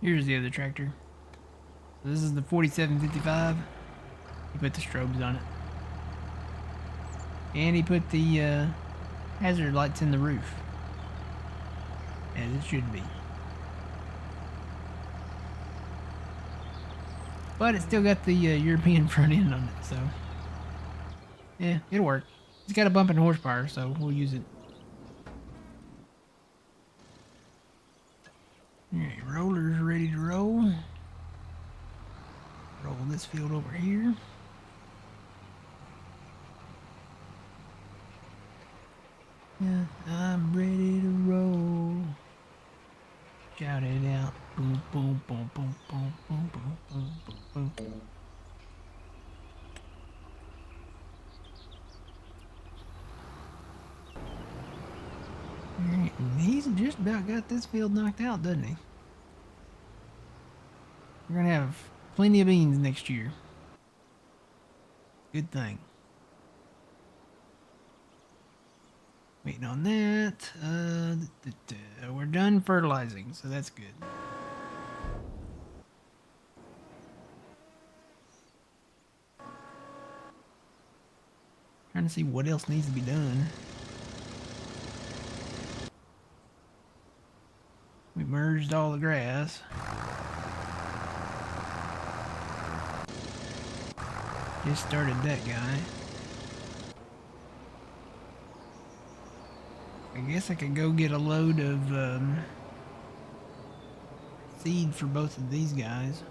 Here's the other tractor. So this is the 4755. He put the strobes on it. And he put the hazard lights in the roof. As it should be. But it's still got the European front end on it, so... yeah, it'll work. It's got a bump in horsepower, so we'll use it. Alright, roller's ready to roll. Roll this field over here. Yeah, I'm ready to roll. Shout it out. Boom, boom, boom, boom, boom, boom, boom, boom, boom, boom. Alright, he's just about got this field knocked out, doesn't he? We're gonna have plenty of beans next year. Good thing. Waiting on that. We're done fertilizing, so that's good. Trying to see what else needs to be done. We merged all the grass. Just started that guy. I guess I could go get a load of seed for both of these guys.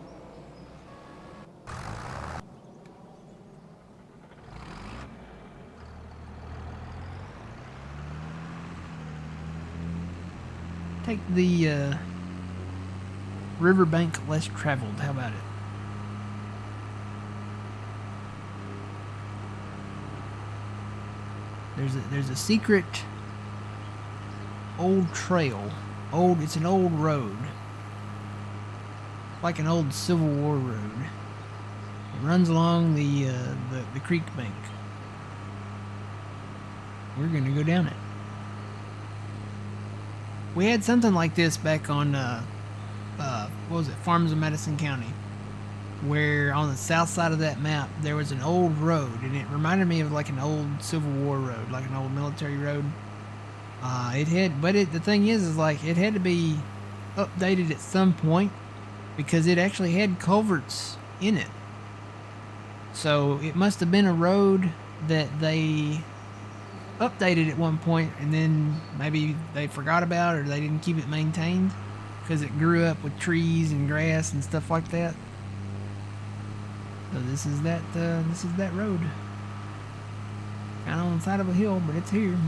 Take the riverbank less traveled. How about it? There's a secret old trail. It's an old road. Like an old Civil War road. It runs along the creek bank. We're gonna go down it. We had something like this back on what was it, Farms of Madison County, where on the south side of that map there was an old road, and it reminded me of like an old Civil War road, like an old military road. The thing is like it had to be updated at some point because it actually had culverts in it. So it must have been a road that they updated at one point, and then maybe they forgot about it, or they didn't keep it maintained because it grew up with trees and grass and stuff like that. So this is that road. Kind of on the side of a hill, but it's here.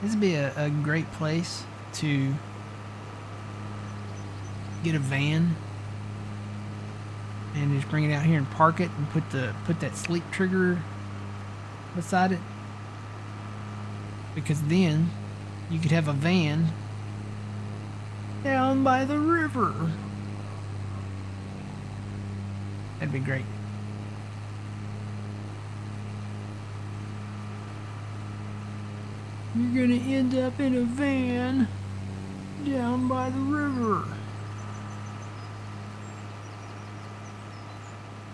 This would be a great place to get a van and just bring it out here and park it and put that sleep trigger beside it, because then you could have a van down by the river. That'd be great. You're gonna end up in a van down by the river.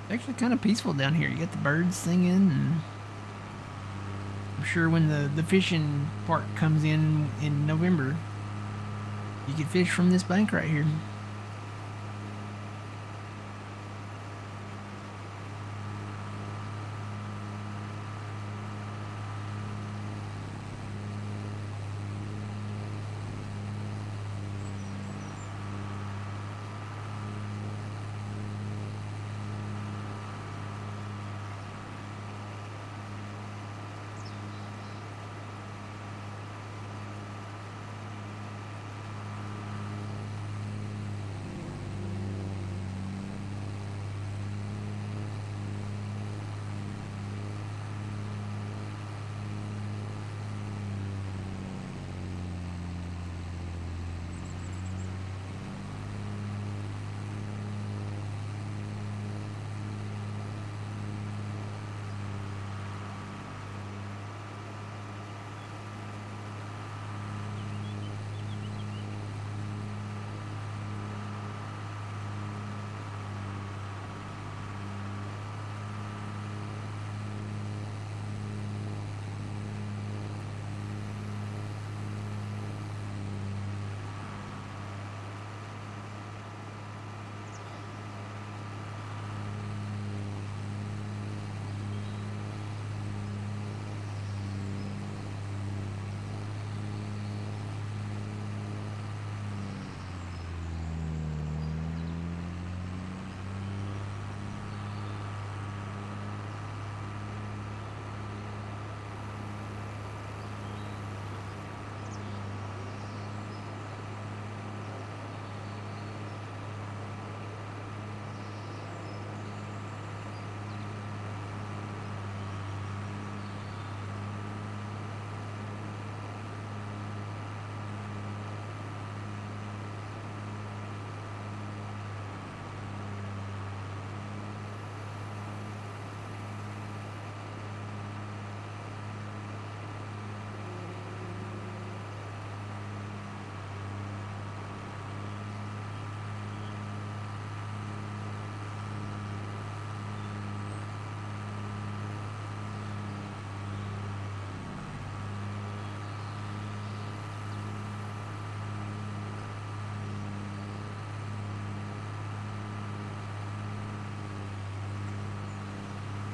It's actually kind of peaceful down here. You got the birds singing, and I'm sure when the fishing part comes in November, you can fish from this bank right here.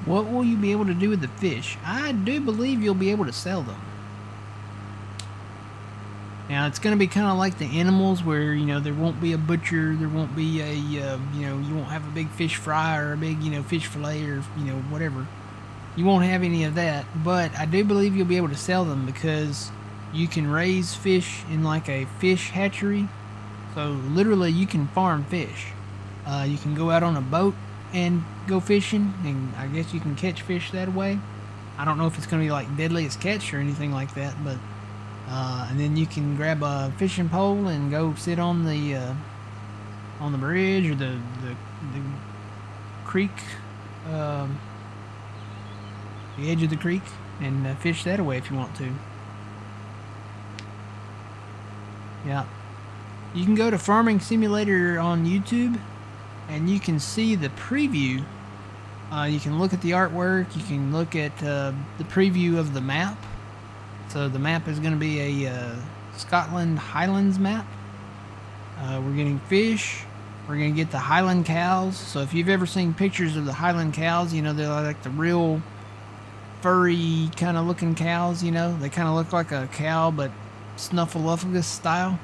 What will you be able to do with the fish? I do believe you'll be able to sell them. Now, it's going to be kind of like the animals where, you know, there won't be a butcher, there won't be a, you know, you won't have a big fish fry or a big, you know, fish fillet or, you know, whatever. You won't have any of that, but I do believe you'll be able to sell them because you can raise fish in like a fish hatchery. So literally you can farm fish. You can go out on a boat and go fishing, and I guess you can catch fish that way. I don't know if it's going to be like Deadliest Catch or anything like that, but and then you can grab a fishing pole and go sit on the bridge or the creek, the edge of the creek, and fish that away if you want to. Yeah. You can go to Farming Simulator on YouTube, and you can see the preview. You can look at the artwork. You can look at the preview of the map. So the map is going to be a Scotland Highlands map. We're getting fish. We're going to get the Highland cows. So if you've ever seen pictures of the Highland cows, you know, they're like the real furry kind of looking cows, you know. They kind of look like a cow, but Snuffleupagus style.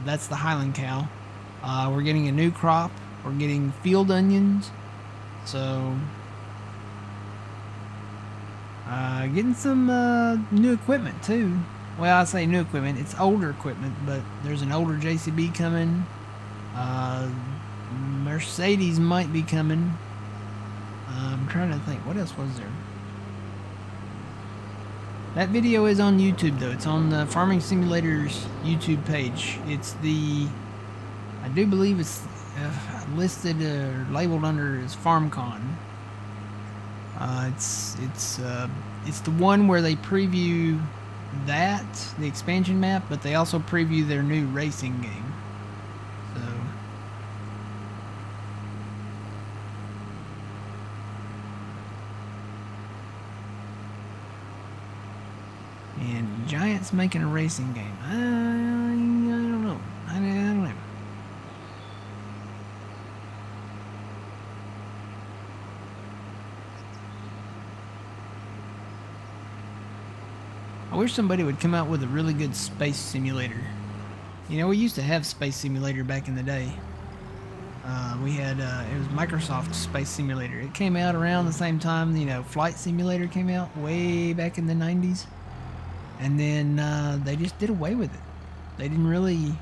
That's the Highland cow. We're getting a new crop. We're getting field onions. So, getting some new equipment too. Well, I say new equipment. It's older equipment, but there's an older JCB coming. Mercedes might be coming. I'm trying to think. What else was there? That video is on YouTube though. It's on the Farming Simulator's YouTube page. It's the, I do believe it's listed or labeled under as FarmCon. It's the one where they preview that, the expansion map, but they also preview their new racing game. So. And Giants making a racing game. I don't know. I don't know. I wish somebody would come out with a really good space simulator. You know, we used to have Space Simulator back in the day. We had, it was Microsoft Space Simulator. It came out around the same time, you know, Flight Simulator came out way back in the 90s. And then they just did away with it. They didn't really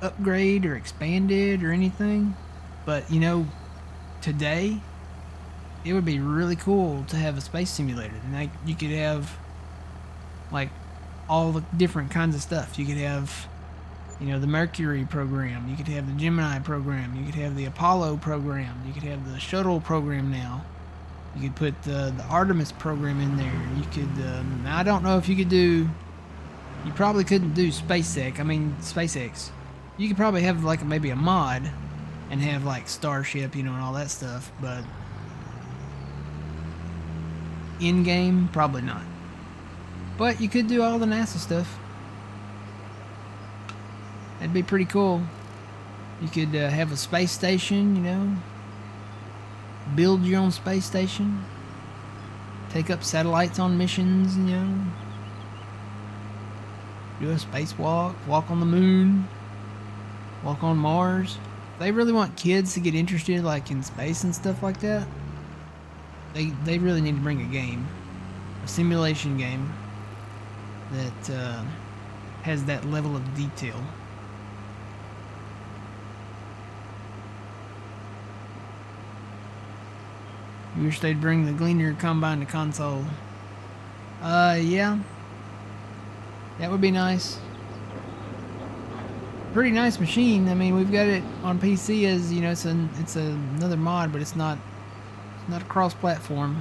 upgrade or expand it or anything. But, you know, today, it would be really cool to have a space simulator. And like, you could have, like, all the different kinds of stuff. You could have, you know, the Mercury program. You could have the Gemini program. You could have the Apollo program. You could have the shuttle program now. You could put the Artemis program in there. You could, now I don't know if you could do, you probably couldn't do SpaceX. You could probably have like maybe a mod and have like Starship, you know, and all that stuff, but in-game, probably not. But you could do all the NASA stuff. That'd be pretty cool. You could have a space station, you know. Build your own space station. Take up satellites on missions, you know. Do a spacewalk. Walk on the moon. Walk on Mars. If they really want kids to get interested like in space and stuff like that, they really need to bring a game. A simulation game that has that level of detail. You wish they'd bring the Gleaner Combine to console. Yeah. That would be nice. Pretty nice machine. I mean, we've got it on PC as, you know, it's another mod, but it's not a cross-platform.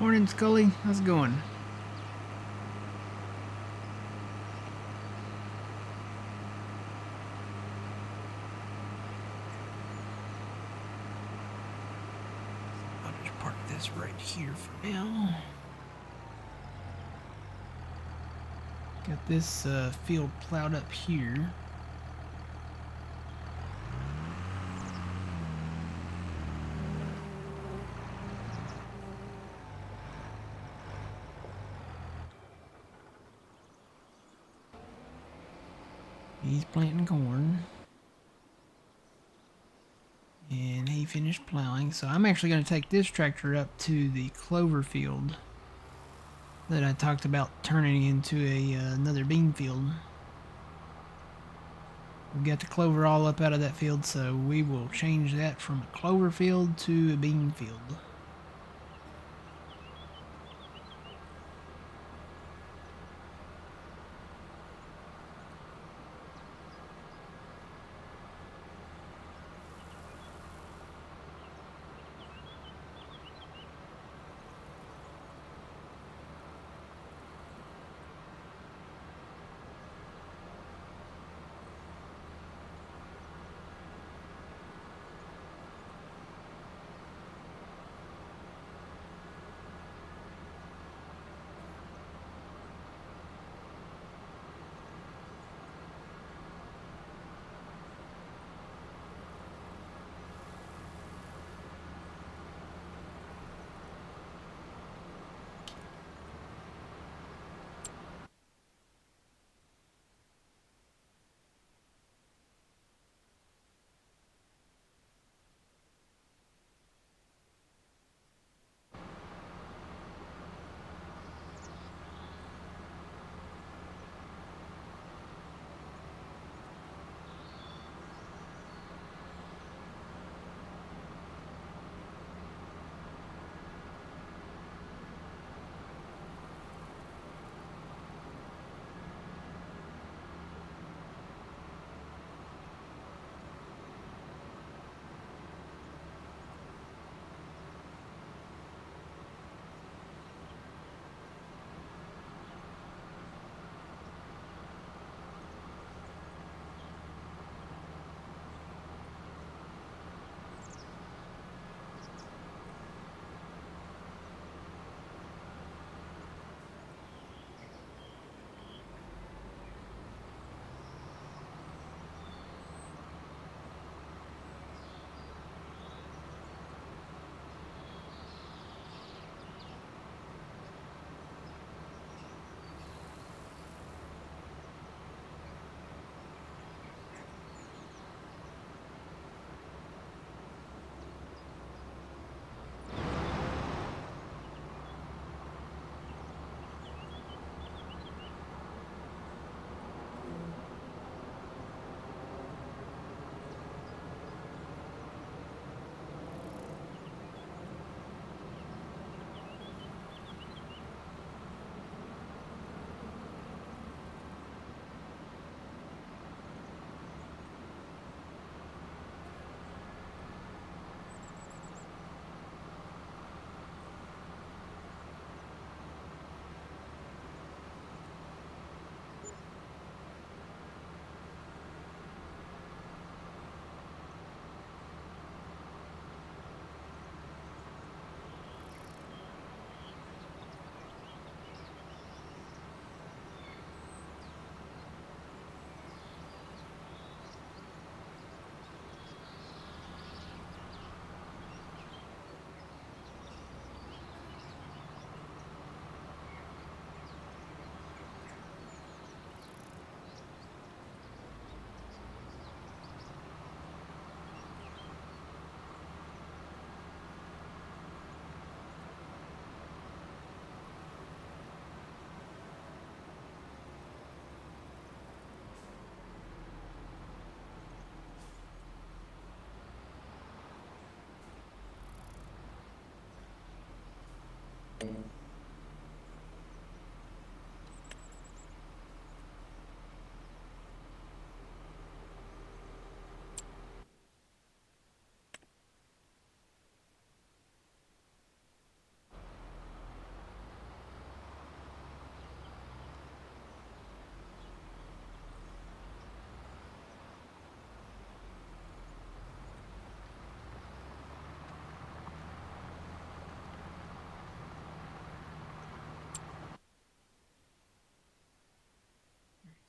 Morning, Scully. How's it going? I'll just park this right here for now. Got this field plowed up here. He's planting corn. And he finished plowing. So I'm actually going to take this tractor up to the clover field that I talked about turning into another bean field. We've got the clover all up out of that field, so we will change that from a clover field to a bean field.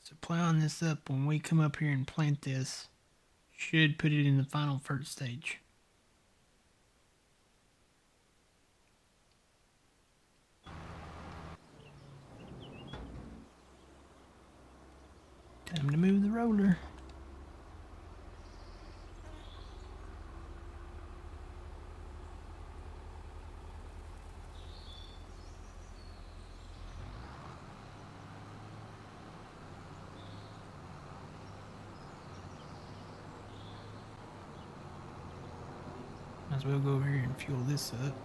So plowing this up when we come up here and plant this should put it in the final first stage. Time to move the roller. Might as well go over here and fuel this up.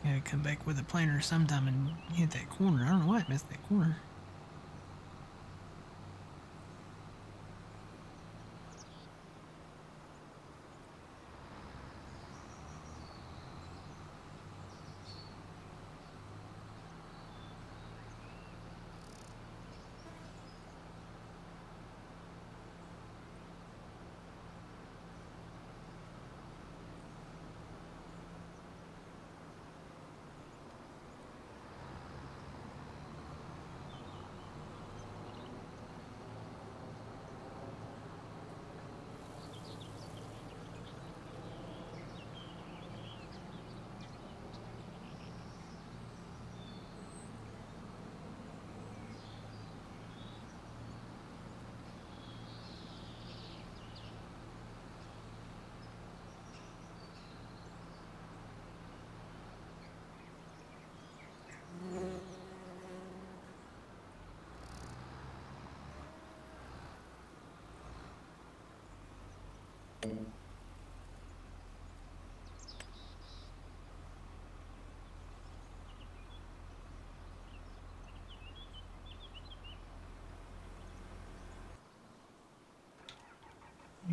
Gotta come back with a planter sometime and hit that corner. I don't know why I missed that corner.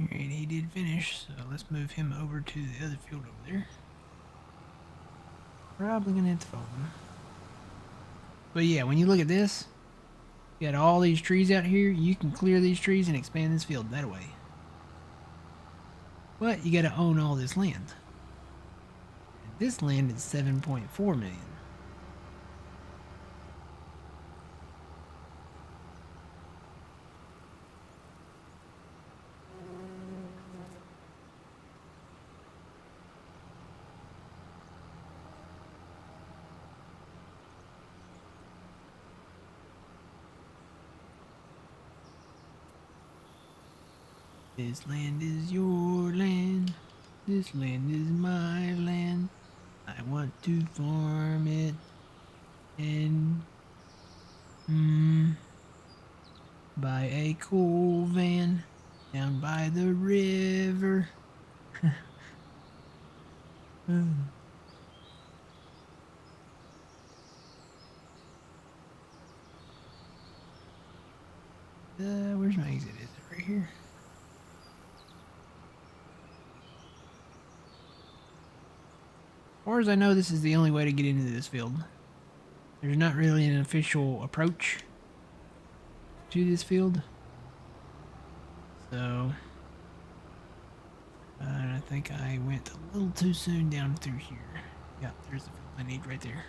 Alright, he did finish, so let's move him over to the other field over there. Probably gonna hit the phone. But yeah, when you look at this, you got all these trees out here. You can clear these trees and expand this field that way. But you gotta own all this land. And this land is 7.4 million. This land is your land. This land is my land. I want to farm it and buy a coal van down by the river. Where's my exit? Is it right here? As far as I know, this is the only way to get into this field. There's not really an official approach to this field. So, I think I went a little too soon down through here. Yep, there's the field I need right there.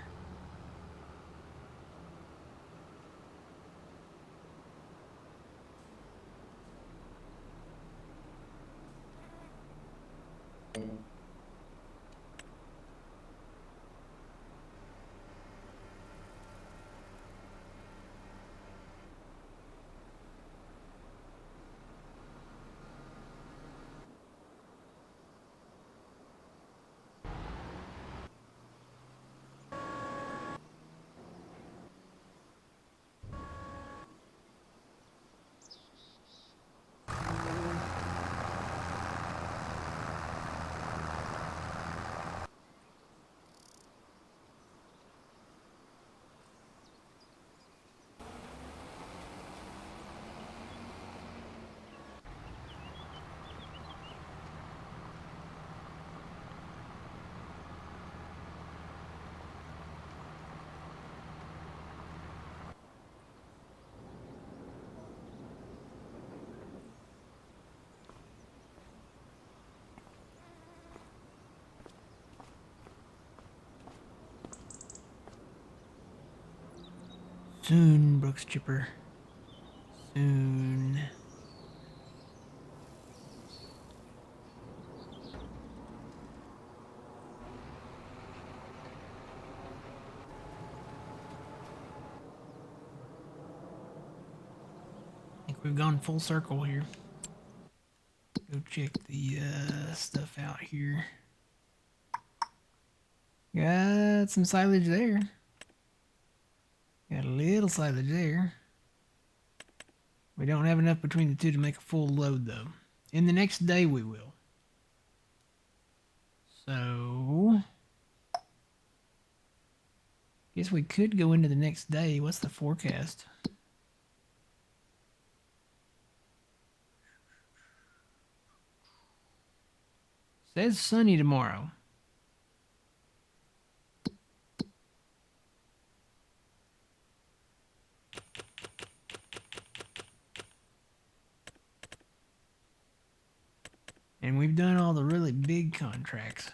Soon, Brooks Chipper. Soon. I think we've gone full circle here. Go check the stuff out here. Got some silage there. Got a little silage there. We don't have enough between the two to make a full load, though. In the next day, we will. So, guess we could go into the next day. What's the forecast? Says sunny tomorrow. And we've done all the really big contracts.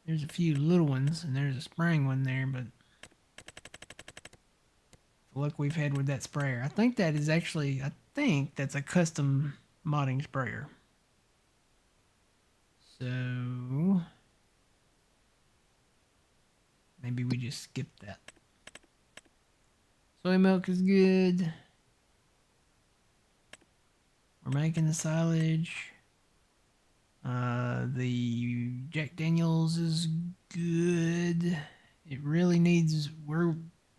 There's a few little ones, and there's a spraying one there, but the luck we've had with that sprayer. I think that is actually, I think that's a custom modding sprayer. So, maybe we just skip that. Soy milk is good. We're making the silage. The Jack Daniels is good. It really needs.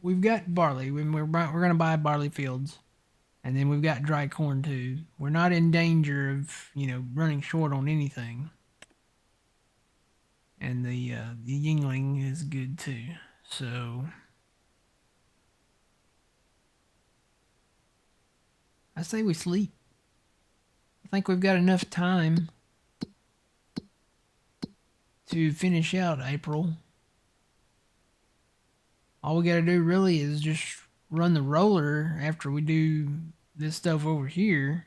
We've got barley. We're gonna buy barley fields, and then we've got dry corn too. We're not in danger of running short on anything. And the Yingling is good too. So I say we sleep. I think we've got enough time to finish out April. All we gotta do really is just run the roller after we do this stuff over here.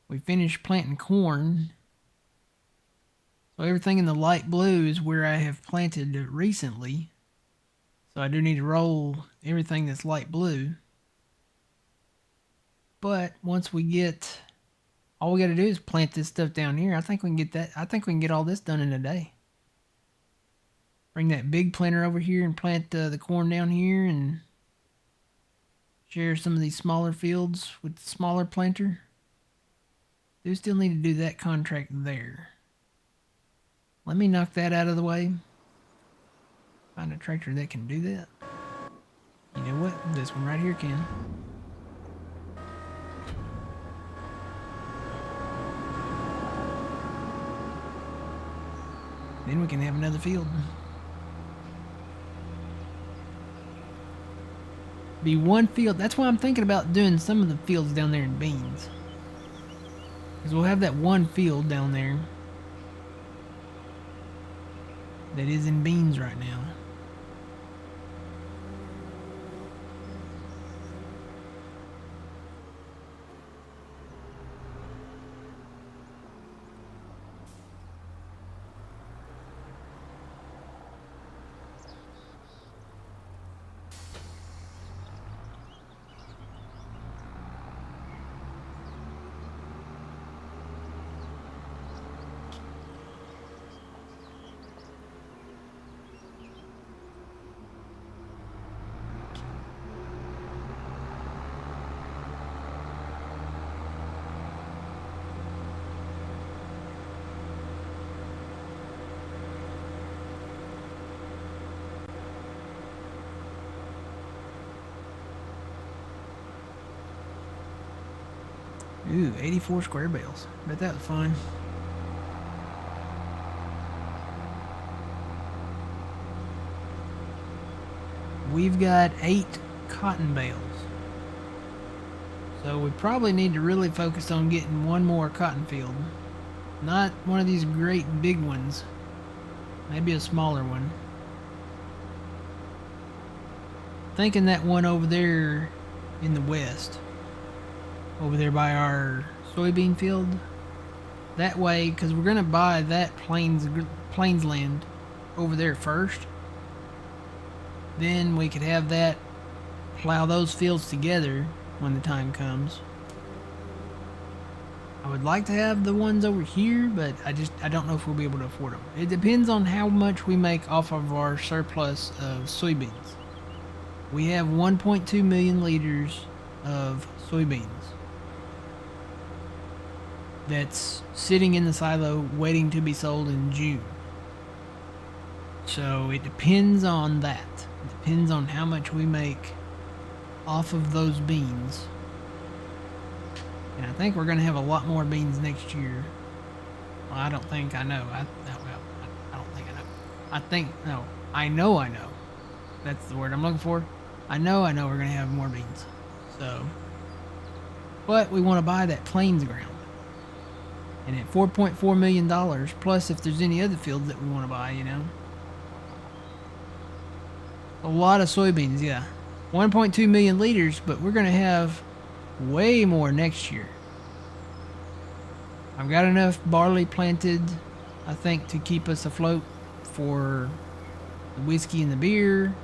We finish planting corn. So everything in the light blue is where I have planted recently. So I do need to roll everything that's light blue. But once we get, all we got to do is plant this stuff down here. I think we can get that. I think we can get all this done in a day. Bring that big planter over here and plant the corn down here and share some of these smaller fields with the smaller planter. Do still need to do that contract there. Let me knock that out of the way. Find a tractor that can do that. You know what? This one right here can. Then we can have another field. Be one field. That's why I'm thinking about doing some of the fields down there in beans. Because we'll have that one field down there that is in beans right now. Ooh, 84 square bales. Bet that was fun. We've got 8 cotton bales. So we probably need to really focus on getting one more cotton field. Not one of these great big ones. Maybe a smaller one. Thinking that one over there in the west. Over there by our soybean field. That way, because we're going to buy that plains land over there first. then we could have that, plow those fields together when the time comes. I would like to have the ones over here, but I don't know if we'll be able to afford them. It depends on how much we make off of our surplus of soybeans. We have 1.2 million liters of soybeans that's sitting in the silo waiting to be sold in June. So it depends on that. It depends on how much we make off of those beans. And I think we're going to have a lot more beans next year. Well, I don't think I know. I don't think I know. I know. That's the word I'm looking for. I know we're going to have more beans. So, but we want to buy that plains ground. And at $4.4 million, plus if there's any other fields that we want to buy, you know. A lot of soybeans, yeah. 1.2 million liters, but we're going to have way more next year. I've got enough barley planted, I think, to keep us afloat for the whiskey and the beer.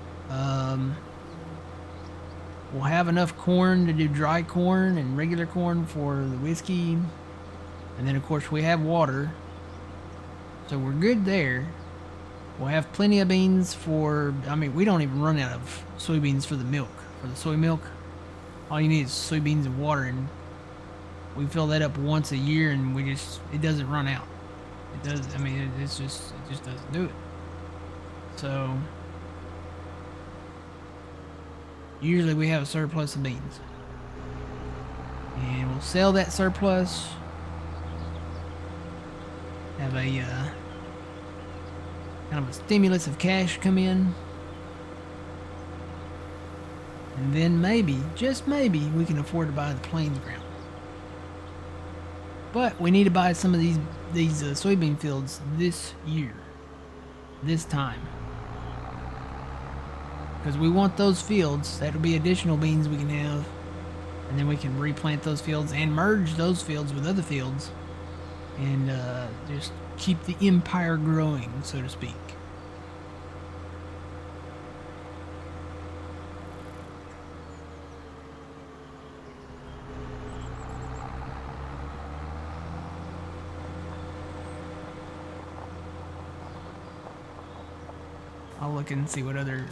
We'll have enough corn to do dry corn and regular corn for the whiskey. And then, of course, we have water. So we're good there. We'll have plenty of beans for... I mean, we don't even run out of soybeans for the milk. For the soy milk. All you need is soybeans and water, and we fill that up once a year, and it doesn't run out. It does. I mean, it just doesn't do it. So usually we have a surplus of beans, and we'll sell that surplus. Have a kind of a stimulus of cash come in. And then maybe, just maybe, we can afford to buy the plains ground. But we need to buy some of these soybean fields this year, this time, because we want those fields. That'll be additional beans we can have, and then we can replant those fields and merge those fields with other fields, and just keep the empire growing, so to speak. I'll look and see what other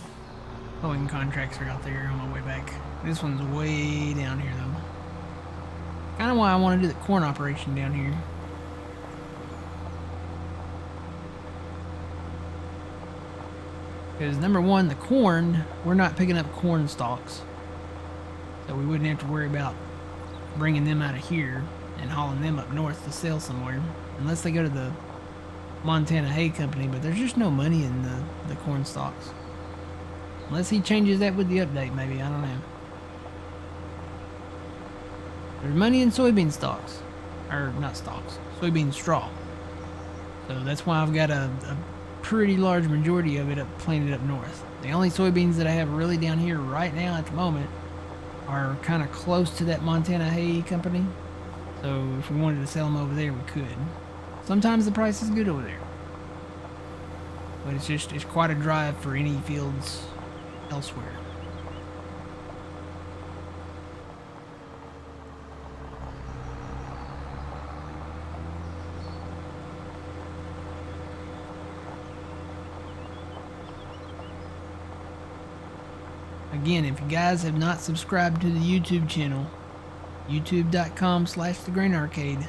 towing contracts are out there on my way back. This one's way down here, though. Kind of why I want to do the corn operation down here. Because number one, the corn, we're not picking up corn stalks. So we wouldn't have to worry about bringing them out of here and hauling them up north to sell somewhere. Unless they go to the Montana Hay Company, but there's just no money in the corn stalks. Unless he changes that with the update, maybe. I don't know. There's money in soybean stalks. Or, not stalks. Soybean straw. So that's why I've got a pretty large majority of it planted up north. The only soybeans that I have really down here right now at the moment are kind of close to that Montana Hay Company. So if we wanted to sell them over there, we could. Sometimes the price is good over there. But it's quite a drive for any fields elsewhere. Again, if you guys have not subscribed to the YouTube channel, youtube.com/thegrainarcade,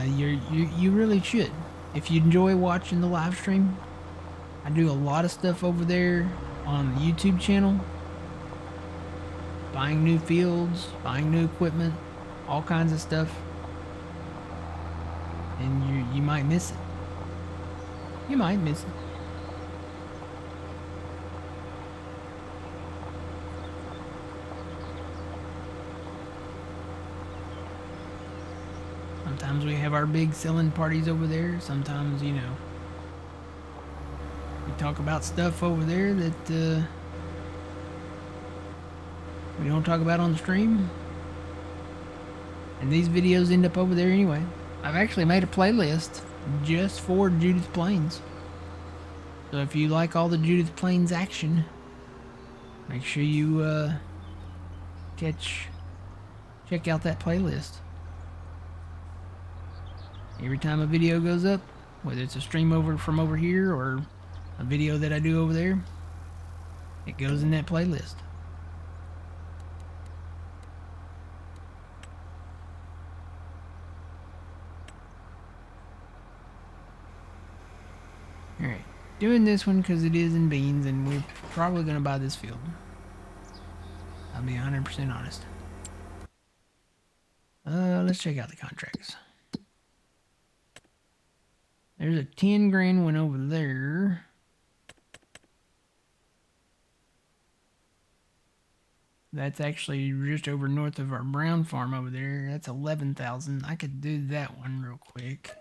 you really should. If you enjoy watching the live stream, I do a lot of stuff over there on the YouTube channel. Buying new fields, buying new equipment, all kinds of stuff. And you might miss it. You might miss it. Sometimes we have our big selling parties over there. Sometimes, you know, we talk about stuff over there that we don't talk about on the stream. And these videos end up over there anyway. I've actually made a playlist just for Judith Plains. So if you like all the Judith Plains action, make sure you check out that playlist. Every time a video goes up, whether it's a stream from over here or a video that I do over there, it goes in that playlist. Alright, doing this one because it is in beans and we're probably going to buy this field. I'll be 100% honest. Let's check out the contracts. There's a 10 grand one over there. That's actually just over north of our brown farm over there. That's 11,000. I could do that one real quick.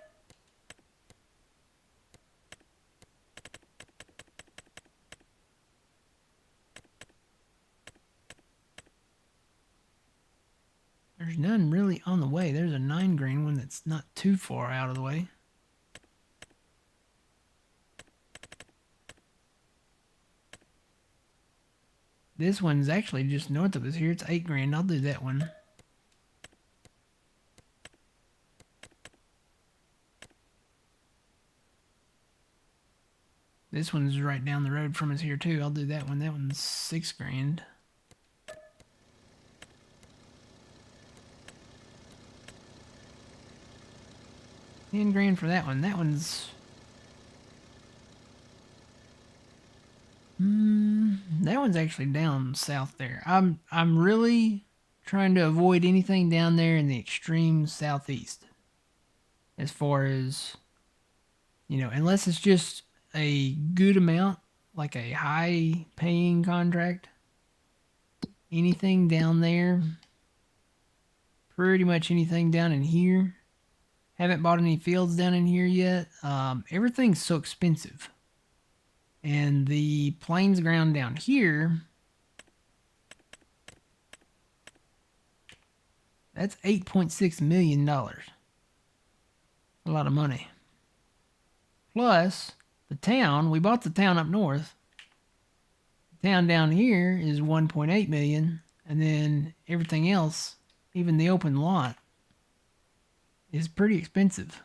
There's none really on the way. There's a 9 grand one that's not too far out of the way. This one's actually just north of us here. It's 8 grand. I'll do that one. This one's right down the road from us here too. I'll do that one. That one's 6 grand. $10 grand for that one. That one's... that one's actually down south there. I'm really trying to avoid anything down there in the extreme southeast. As far as, you know, unless it's just a good amount, like a high paying contract. Anything down there, pretty much anything down in here. Haven't bought any fields down in here yet. Everything's so expensive. And the plains ground down here, that's $8.6 million. A lot of money. Plus, the town, we bought the town up north. The town down here is 1.8 million. And then everything else, even the open lot, is pretty expensive.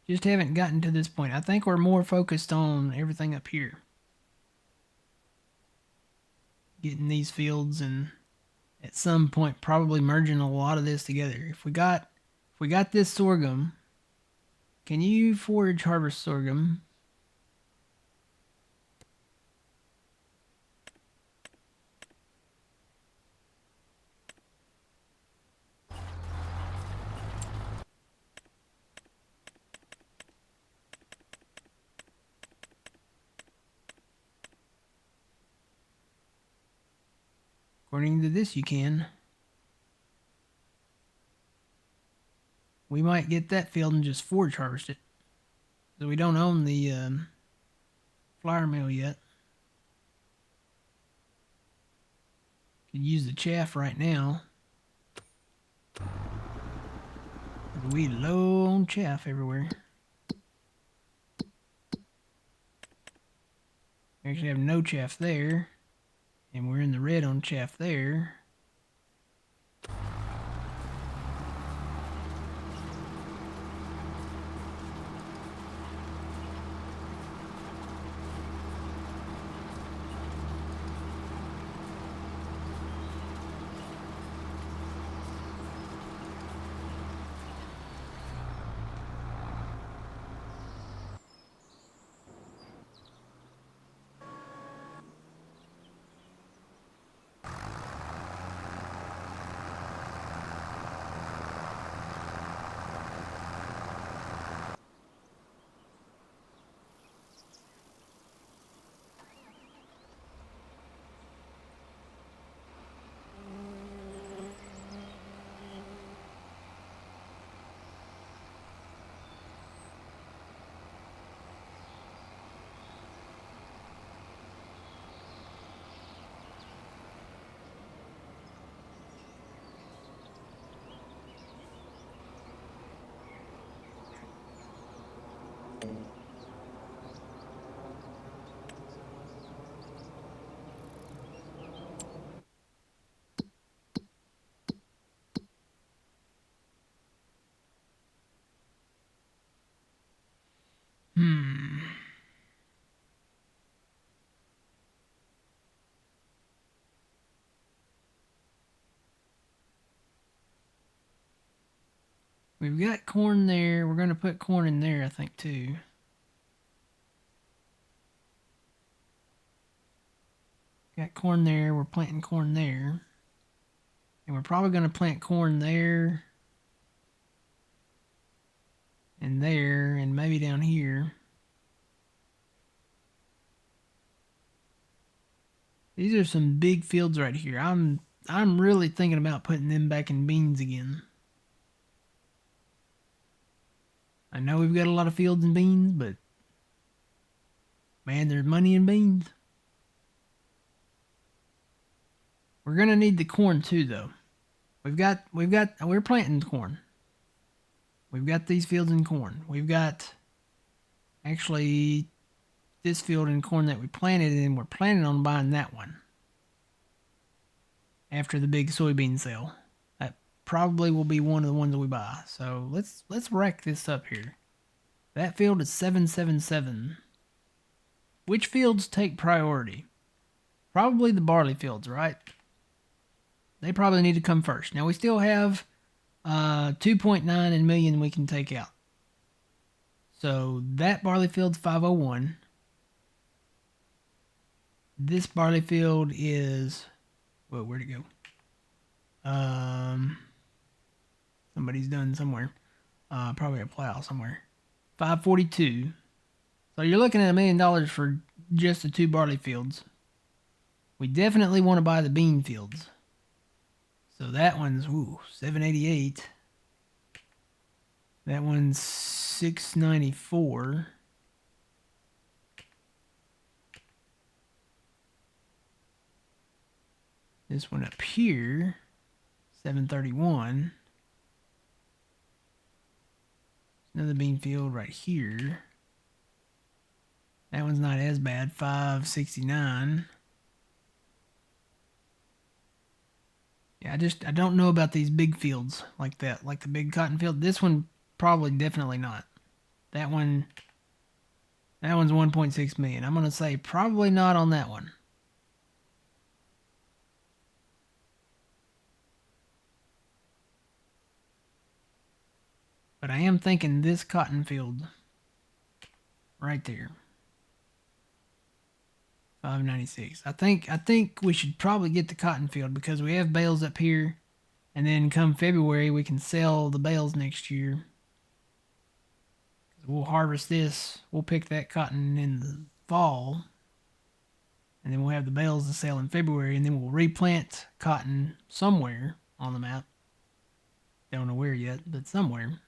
Just haven't gotten to this point. I think we're more focused on everything up here. Getting these fields and at some point probably merging a lot of this together. If we got this sorghum, can you forage harvest sorghum? According to this, you can. We might get that field and just forage harvest it. So we don't own the flour mill yet. Could use the chaff right now. We low on chaff everywhere. We actually have no chaff there. And we're in the red on chaff there. Hmm. We've got corn there. We're going to put corn in there, I think, too. Got corn there. We're planting corn there. And we're probably going to plant corn there and there and maybe down here. These are some big fields right here. I'm really thinking about putting them back in beans again. I know we've got a lot of fields in beans, but man, there's money in beans. We're gonna need the corn too, though. We're planting corn. We've got these fields in corn. We've got actually this field in corn that we planted, and we're planning on buying that one after the big soybean sale. That probably will be one of the ones that we buy. So let's rack this up here. That field is 777. Which fields take priority? Probably the barley fields, right? They probably need to come first. Now we still have 2.9 million we can take out. So that barley field's 501. This barley field is, well, where'd it go? Somebody's done somewhere. Probably a plow somewhere. 542. So you're looking at $1 million for just the 2 barley fields. We definitely want to buy the bean fields. So that one's 788. That one's 694. This one up here, 731. Another bean field right here. That one's not as bad, 569. Yeah, I don't know about these big fields like that, like the big cotton field. This one probably definitely not. That one's 1.6 million. I'm gonna say probably not on that one. But I am thinking this cotton field right there. 596. I think we should probably get the cotton field because we have bales up here, and then come February we can sell the bales next year. We'll harvest this. We'll pick that cotton in the fall, and then we'll have the bales to sell in February, and then we'll replant cotton somewhere on the map. Don't know where yet, but somewhere.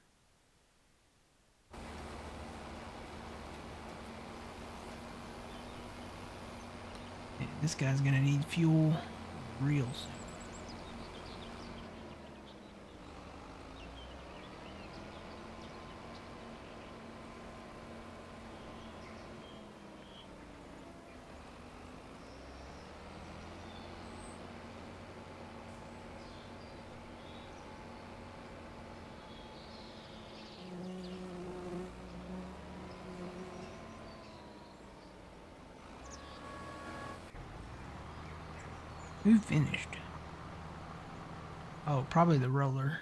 Yeah, this guy's gonna need fuel real soon. Who finished? Oh, probably the roller.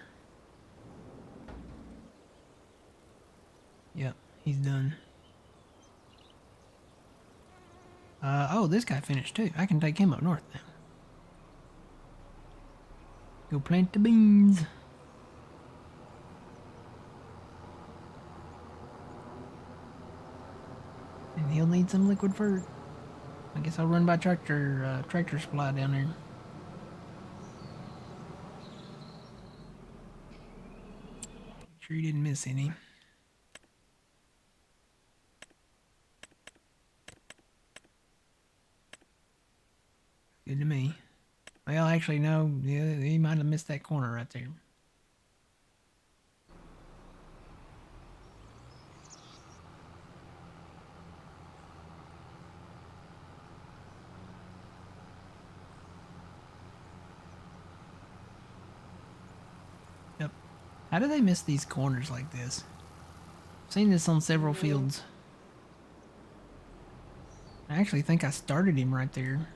Yep, he's done. Oh, this guy finished too. I can take him up north now. Go plant the beans. And he'll need some liquid fur. I guess I'll run by tractor supply down there. Make sure you didn't miss any. Good to me. Well, actually, no. Yeah, he might have missed that corner right there. How do they miss these corners like this? I've seen this on several fields. I actually think I started him right there.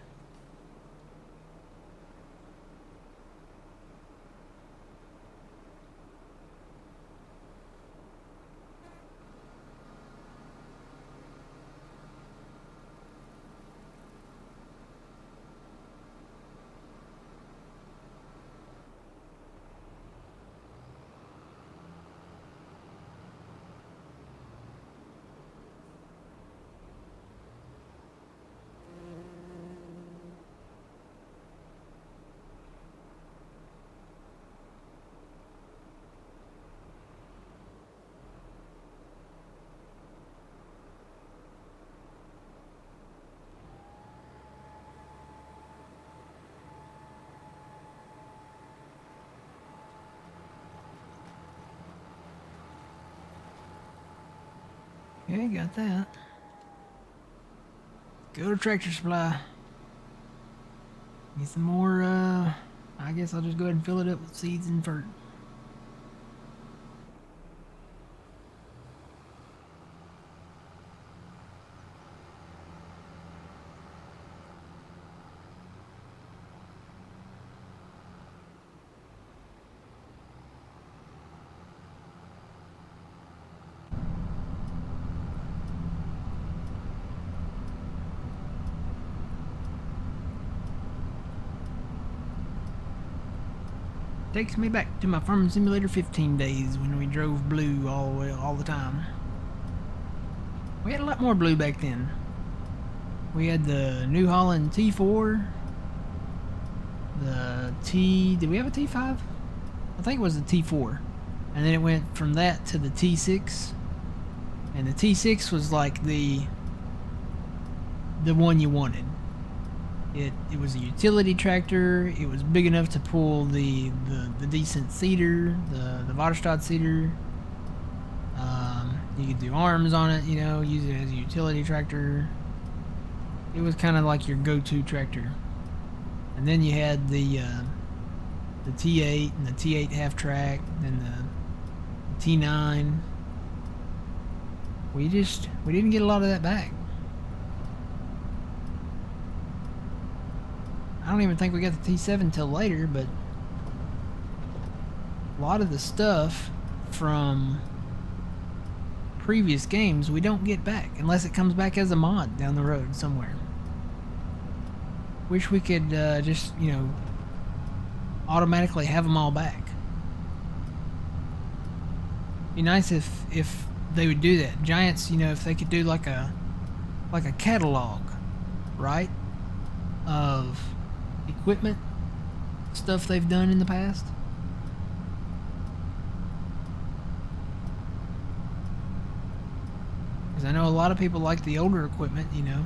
Okay, got that. Go to Tractor Supply. Need some more, I guess I'll just go ahead and fill it up with seeds and dirt. Takes me back to my Farming Simulator 15 days when we drove blue all the time. We had a lot more blue back then. We had the New Holland T4, the did we have a T5? I think it was the T4. And then it went from that to the T6. And the T6 was like the one you wanted. It was a utility tractor. It was big enough to pull the decent seeder, the Vaderstad seeder. You could do arms on it, you know, use it as a utility tractor. It was kind of like your go-to tractor. And then you had the T8 and the T8 half track, and the T9. We didn't get a lot of that back. I don't even think we got the T7 till later, but a lot of the stuff from previous games we don't get back unless it comes back as a mod down the road somewhere. Wish we could just, you know, automatically have them all back. Be nice if they would do that. Giants, you know, if they could do like a catalog, right, of equipment, stuff they've done in the past. Because I know a lot of people like the older equipment, you know.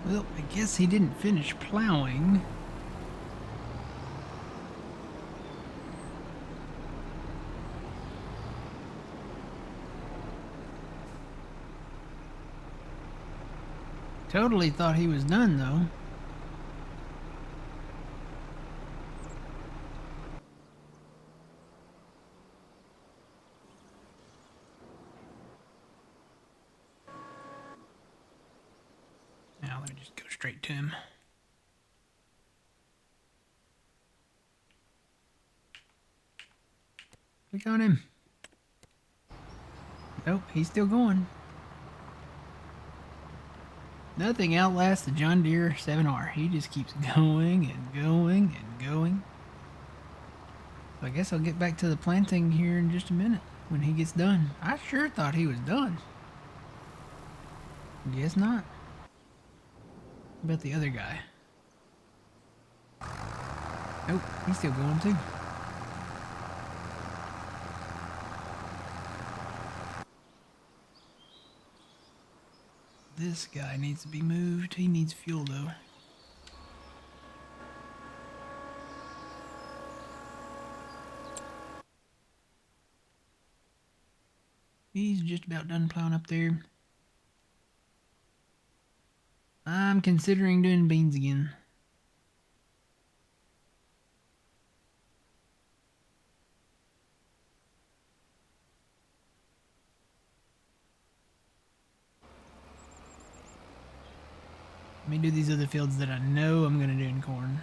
Well, I guess he didn't finish plowing. Totally thought he was done, though. Now, let me just go straight to him. Click on him. Nope, he's still going. Nothing outlasts the John Deere 7R. He just keeps going and going and going. So I guess I'll get back to the planting here in just a minute when he gets done. I sure thought he was done. Guess not. What about the other guy? Nope, he's still going too. This guy needs to be moved. He needs fuel though. He's just about done plowing up there. I'm considering doing beans again. Let me do these other fields that I know I'm gonna do in corn.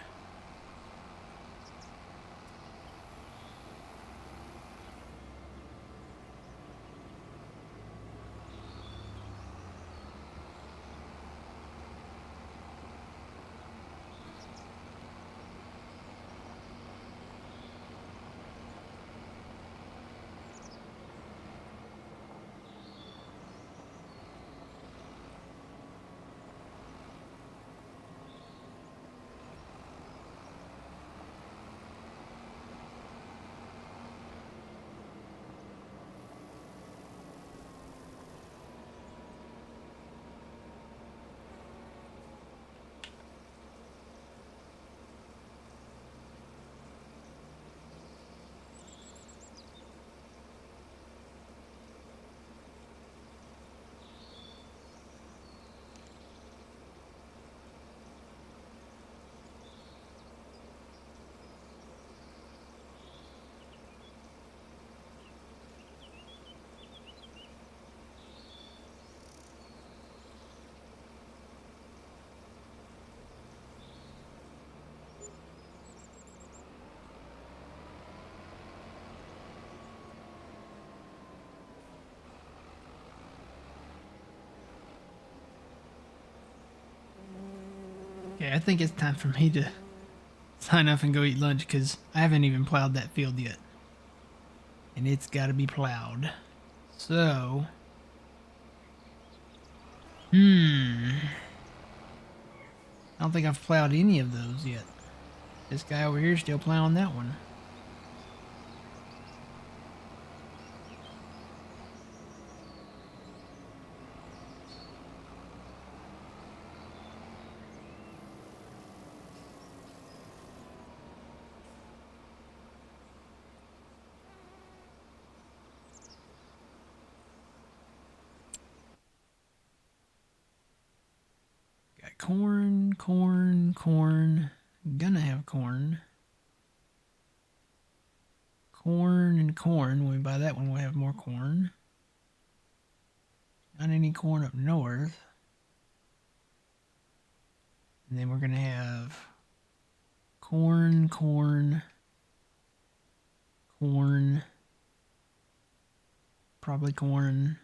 Okay, I think it's time for me to sign off and go eat lunch because I haven't even plowed that field yet. And it's got to be plowed. So, I don't think I've plowed any of those yet. This guy over here is still plowing that one. Got corn, corn, corn. Gonna have corn. Corn and corn. When we buy that one, we'll have more corn. Not any corn up north. And then we're gonna have corn, corn, corn. Probably corn.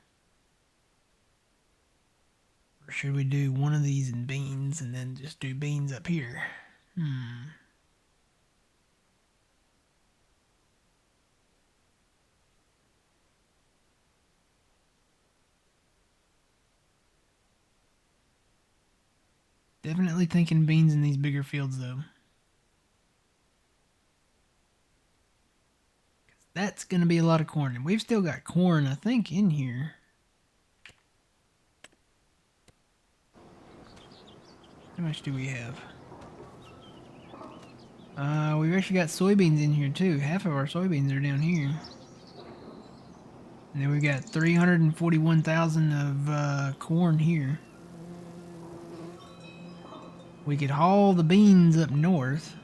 Or should we do one of these in beans and then just do beans up here? Definitely thinking beans in these bigger fields though. That's going to be a lot of corn. And we've still got corn, I think, in here. How much do we have? We've actually got soybeans in here too. Half of our soybeans are down here. And then we've got 341,000 of corn here. We could haul the beans up north.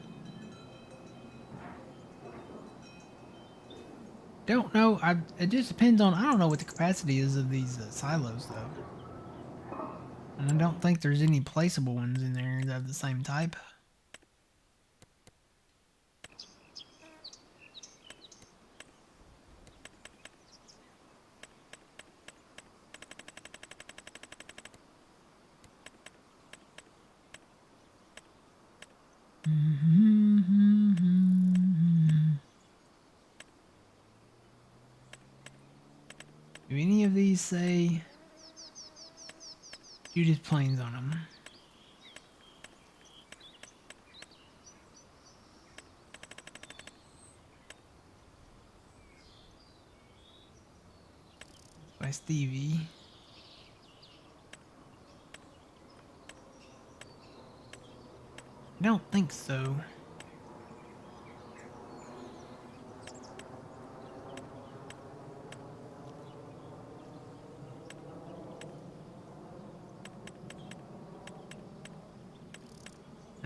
Don't know. It just depends on. I don't know what the capacity is of these silos though. And I don't think there's any placeable ones in there that have the same type. Do any of these say Judith planes on them? By Stevie. I don't think so.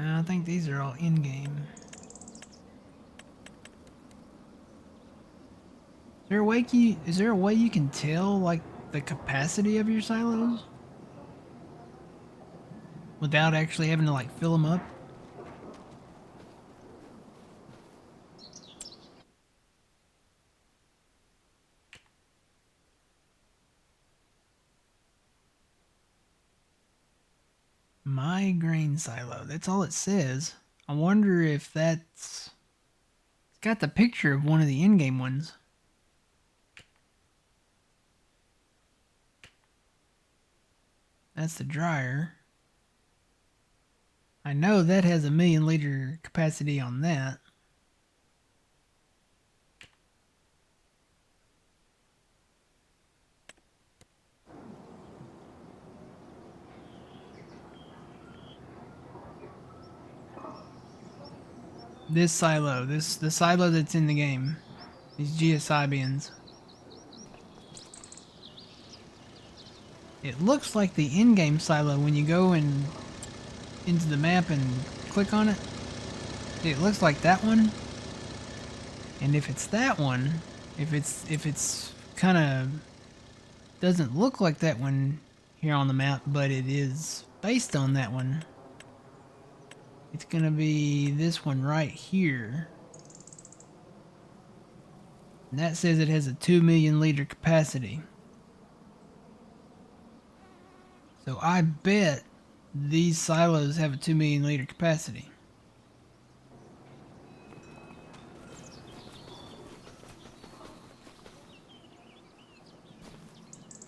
I think these are all in-game. Is there a way you can tell, like, the capacity of your silos? without actually having to like fill them up. My grain silo. That's all it says. I wonder if that's... It's got the picture of one of the in-game ones. That's the dryer. I know that has 1,000,000 liter capacity on that. This silo, the silo that's in the game. These GSI bins. It looks like the in-game silo when you go into the map and click on it. It looks like that one. And if it's that one, if it's kind of doesn't look like that one here on the map, but it is based on that one, it's gonna be this one right here. And that says it has a 2,000,000 liter capacity. So I bet these silos have a 2,000,000 liter capacity.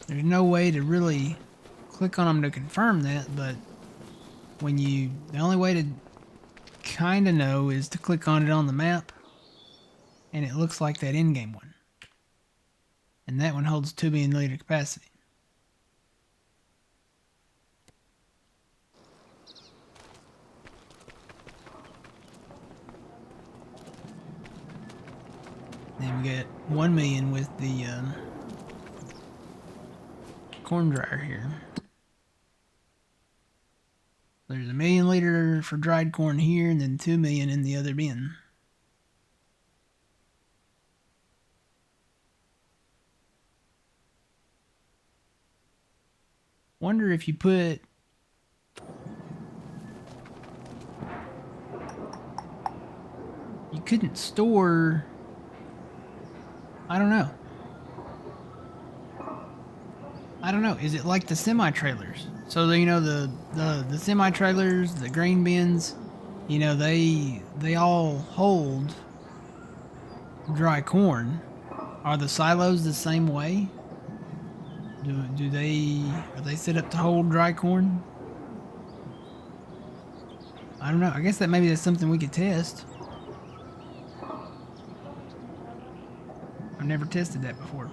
There's no way to really click on them to confirm that, but the only way to kind of know is to click on it on the map, and it looks like that in-game one. And that one holds 2,000,000 liter capacity. Then we get 1,000,000 with the corn dryer here. There's 1,000,000 liter for dried corn here, and then 2,000,000 in the other bin. Wonder if you put... You couldn't store... I don't know. Is it like the semi-trailers? So you know the semi-trailers, the grain bins, you know they all hold dry corn. Are the silos the same way? Are they set up to hold dry corn? I don't know. I guess maybe that's something we could test. I've never tested that before.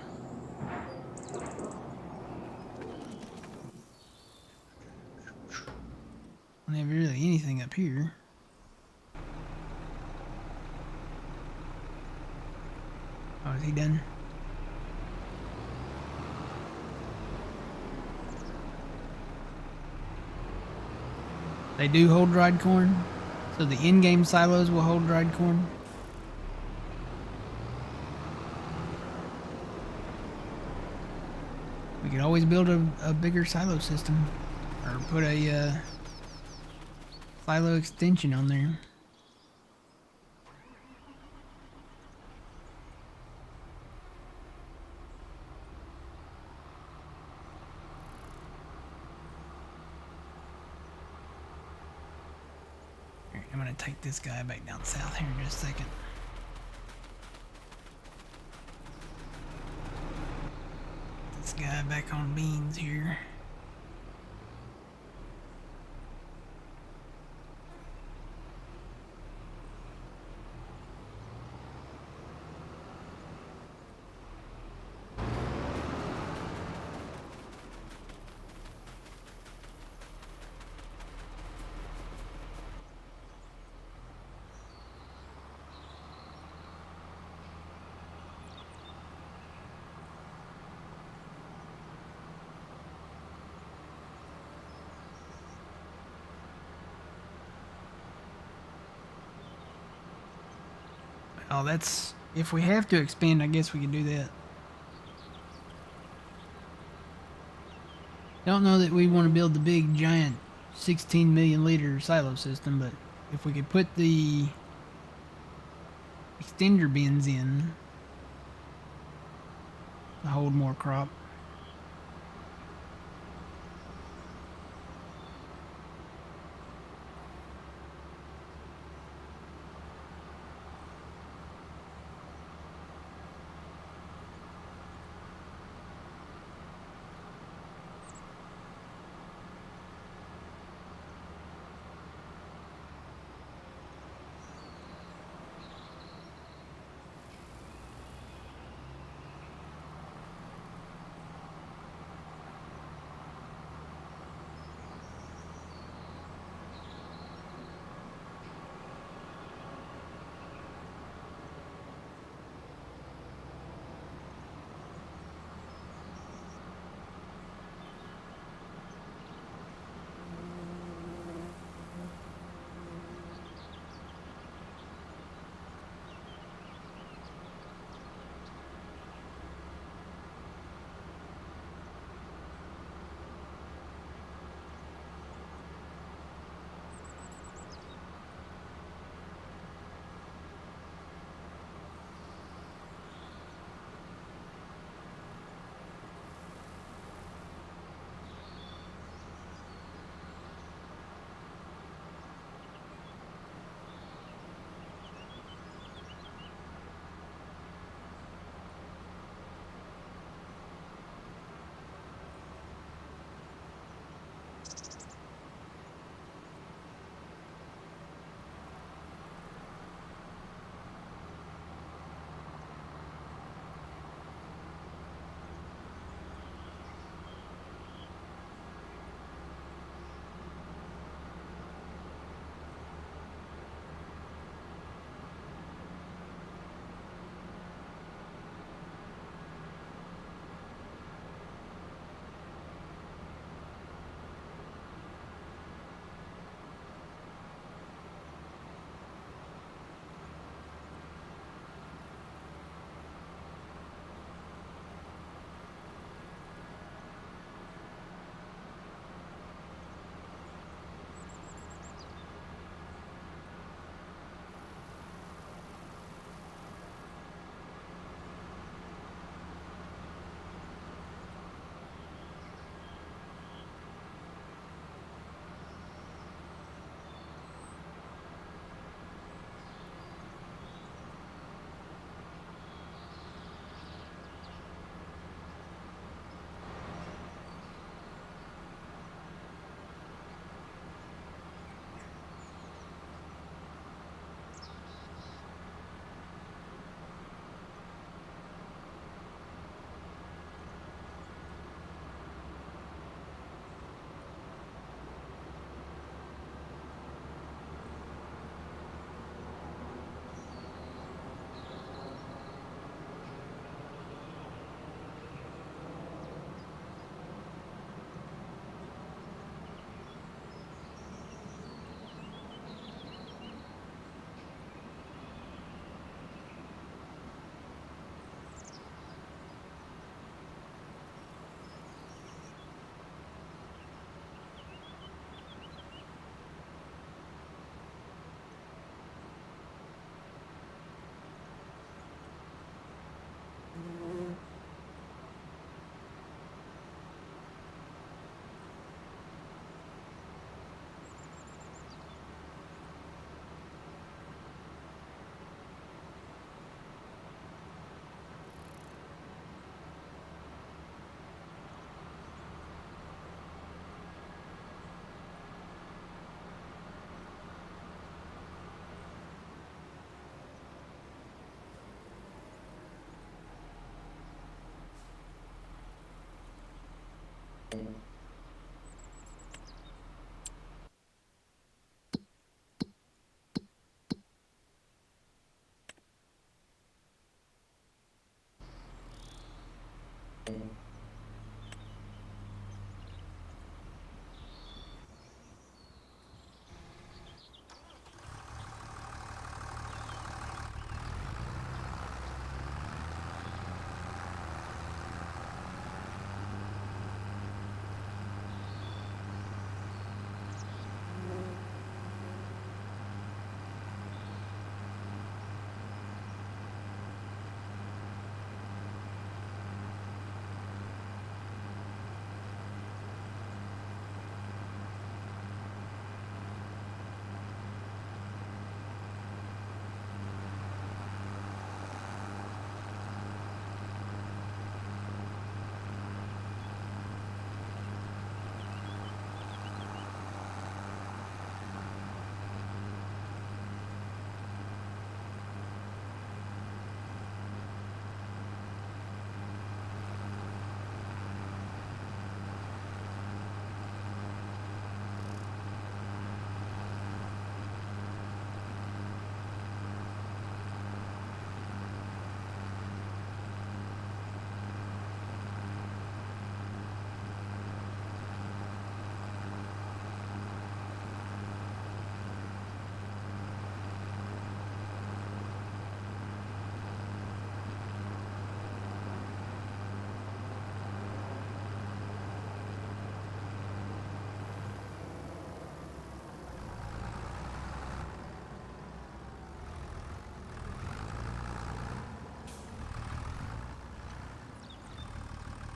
I don't have really anything up here. Oh, is he done? They do hold dried corn? So the in-game silos will hold dried corn? We could always build a bigger silo system. Or put a silo extension on there. Alright, I'm gonna take this guy back down south here in just a second. This guy back on beans here. Oh, that's... If we have to expand, I guess we can do that. Don't know that we want to build the big, giant 16 million liter silo system, but if we could put the extender bins in to hold more crop.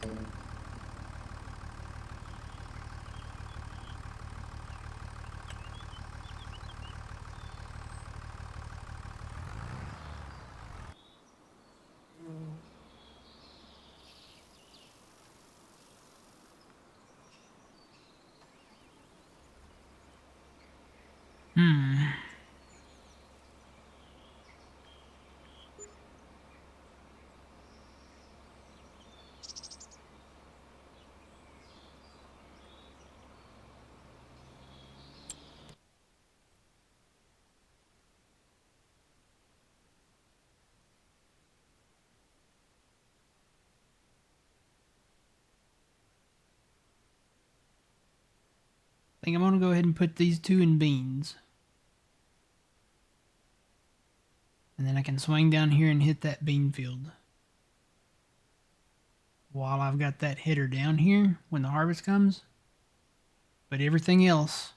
Hmm. I think I'm gonna go ahead and put these two in beans. And then I can swing down here and hit that bean field. While I've got that header down here when the harvest comes. But everything else,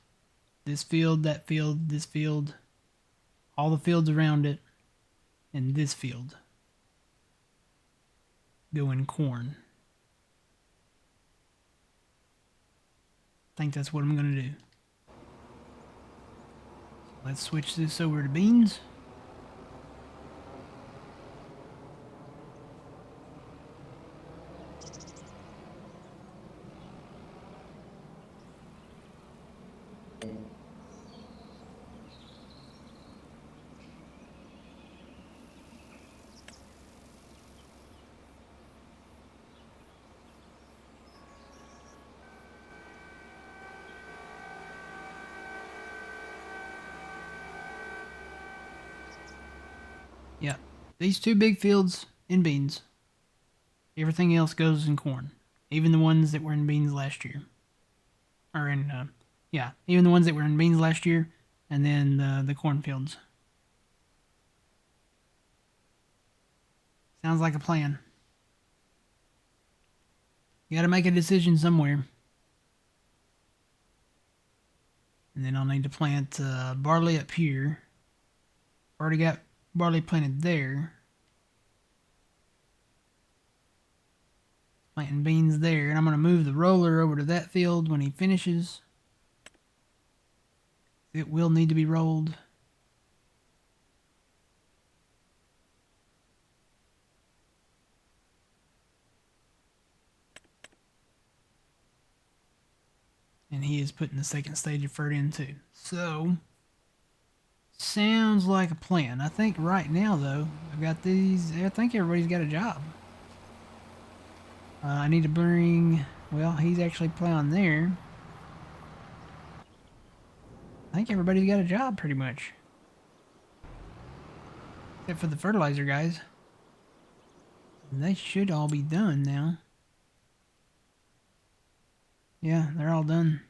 this field, that field, this field, all the fields around it, and this field, go in corn. I think that's what I'm gonna do. Let's switch this over to beans. Yeah, these two big fields in beans. Everything else goes in corn, even the ones that were in beans last year. Or in, yeah, even the ones that were in beans last year, and then the cornfields. Sounds like a plan. You gotta make a decision somewhere. And then I'll need to plant barley up here. Already got barley planted there. Planting beans there. And I'm going to move the roller over to that field when he finishes. It will need to be rolled. And he is putting the second stage of fruit in too. So, sounds like a plan. I think right now, though, I've got these. I think everybody's got a job. I need to bring. Well, he's actually plowing there. I think everybody's got a job pretty much. Except for the fertilizer guys. And they should all be done now. Yeah, they're all done.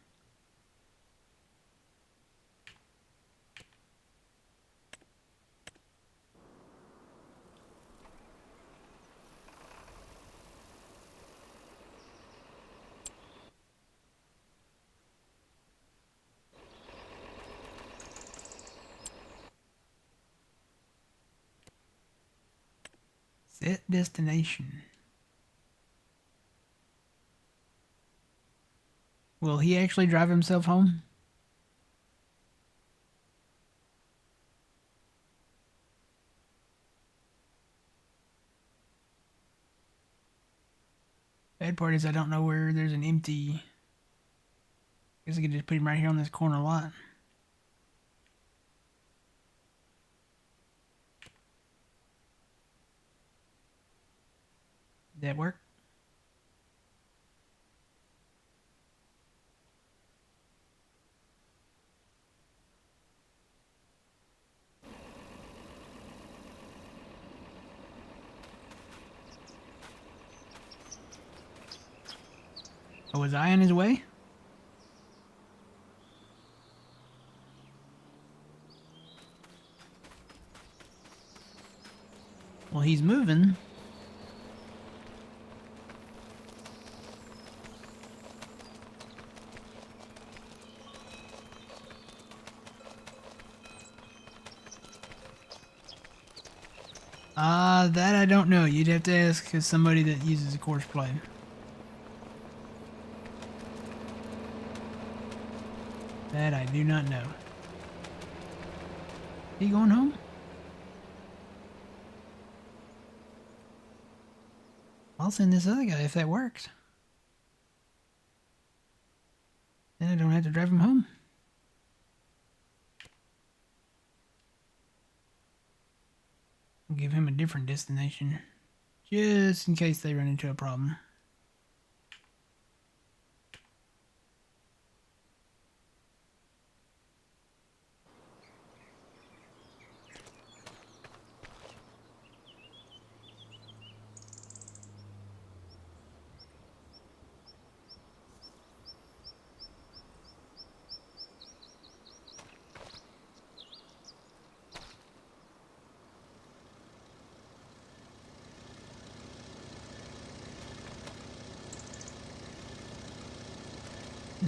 Set destination. Will he actually drive himself home? Bad part is I don't know where there's an empty. Guess I could just put him right here on this corner lot. Did that work? Oh, was I on his way? Well, he's moving. That I don't know. You'd have to ask somebody that uses a course play. That I do not know. He going home? I'll send this other guy if that works. Then I don't have to drive him home. I'll give him a different destination. Just in case they run into a problem.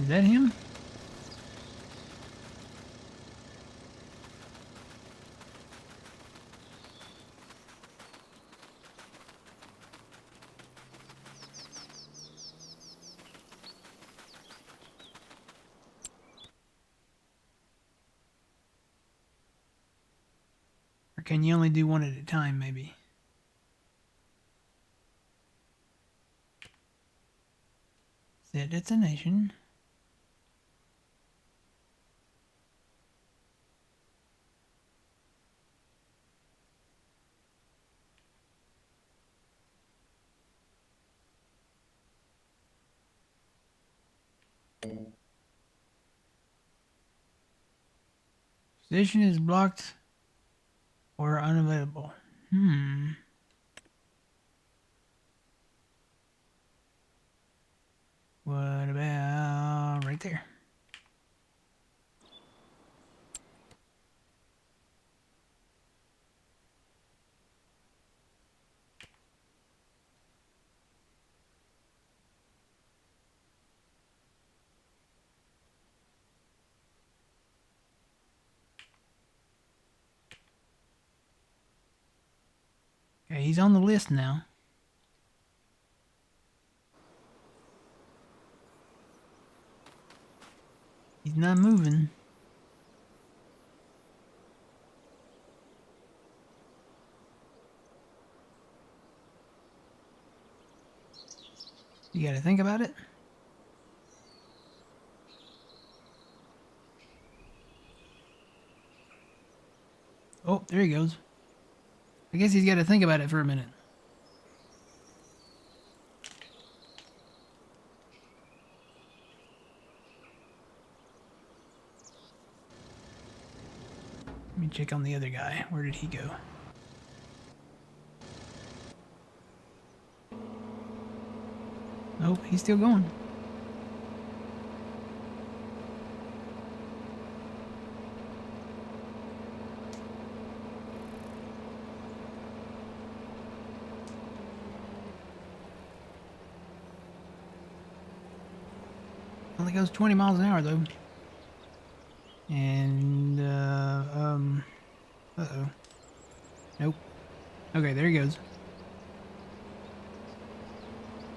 Is that him? Or can you only do one at a time, maybe? Set destination. Position is blocked or unavailable. What about right there? Okay, he's on the list now. He's not moving. You gotta think about it. Oh, there he goes. I guess he's gotta think about it for a minute. Let me check on the other guy. Where did he go? Nope, he's still going. Only goes 20 miles an hour though. And uh-oh. Nope. Okay, there he goes.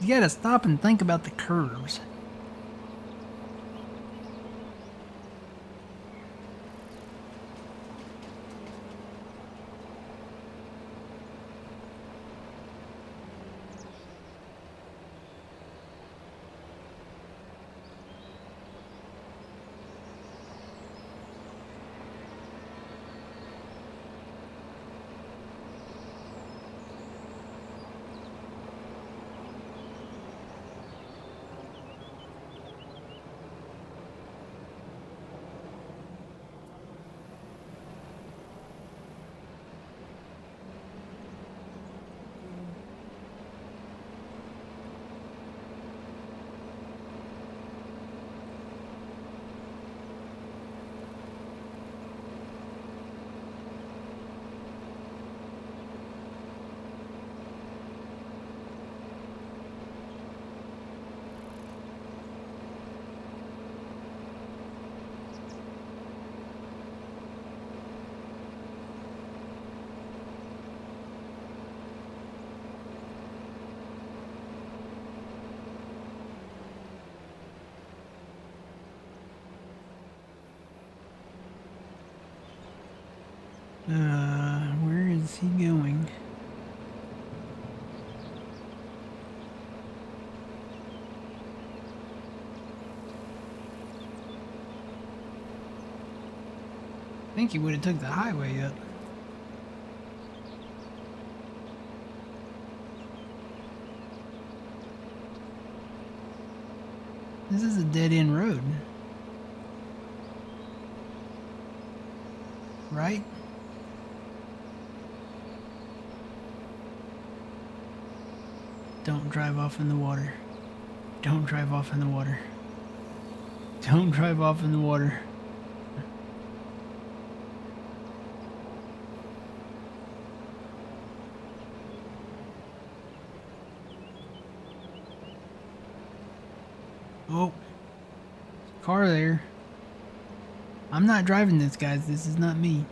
You gotta stop and think about the curves. Where is he going? I think he would have took the highway up. This is a dead-end road. Right? Don't drive off in the water. Don't drive off in the water. Don't drive off in the water. Oh, car there. I'm not driving this, guys. This is not me.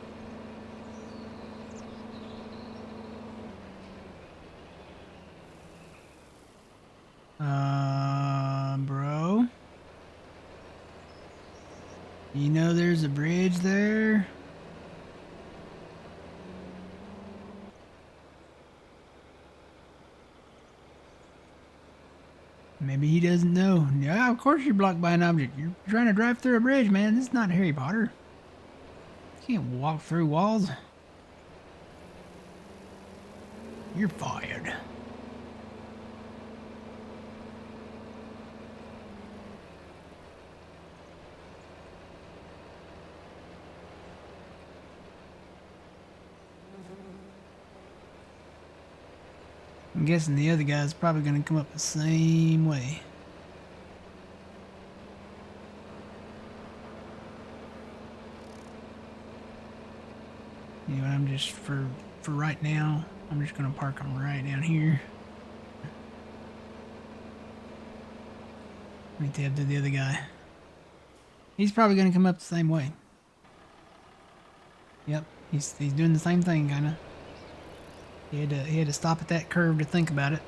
Bro. You know there's a bridge there? Maybe he doesn't know. Yeah, of course you're blocked by an object. You're trying to drive through a bridge, man. This is not Harry Potter. You can't walk through walls. You're fired. I'm guessing the other guy's probably going to come up the same way. You know what, I'm just, for right now, I'm just going to park them right down here. Let me tab to the other guy. He's probably going to come up the same way. Yep, he's doing the same thing, kind of. He had to stop at that curve to think about it.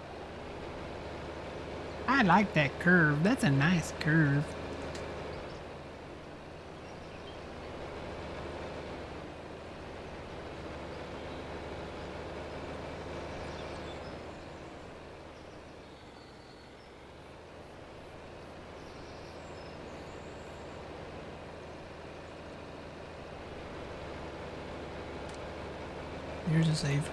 I like that curve. That's a nice curve. Here's a save.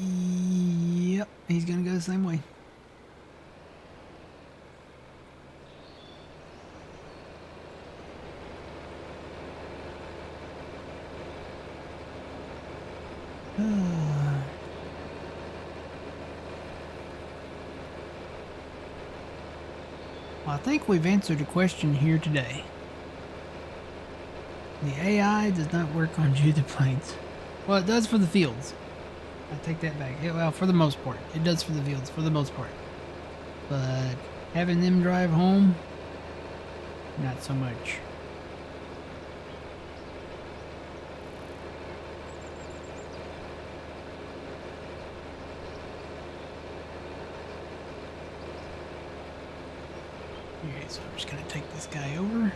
Yep, he's gonna go the same way. Well, I think we've answered a question here today. The AI does not work on Judith planes. Well, it does for the fields. I take that back. Well, for the most part. It does for the fields, for the most part. But having them drive home, not so much. Okay, so I'm just going to take this guy over.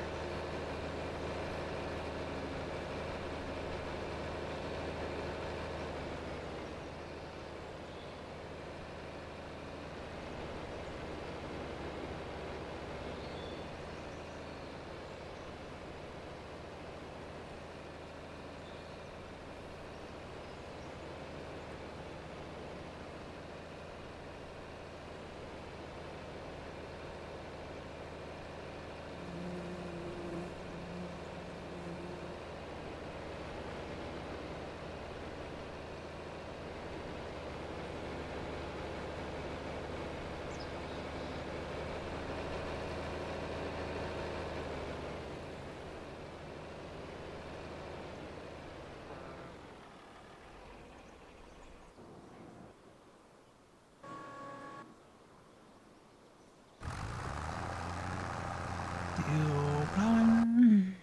Still plowing.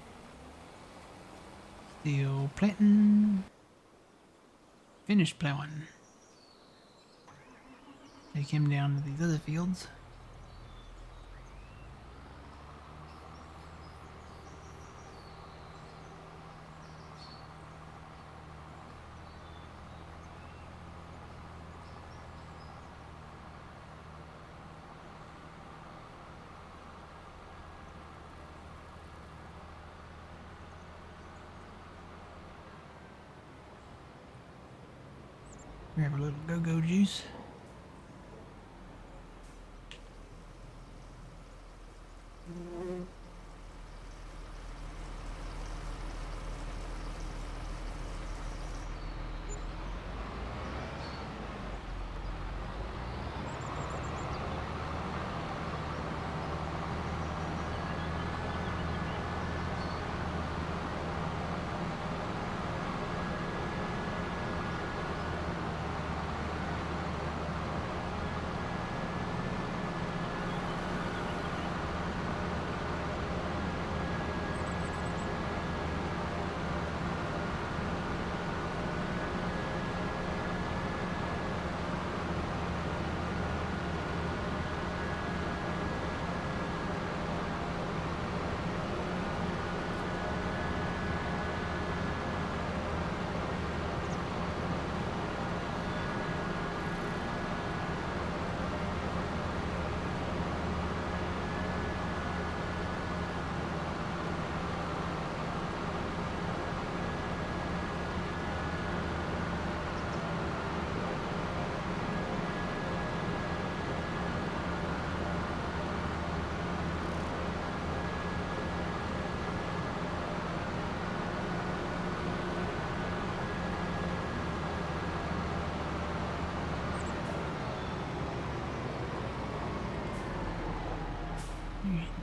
Still planting. Finished plowing. Take him down to these other fields. Grab a little go-go juice.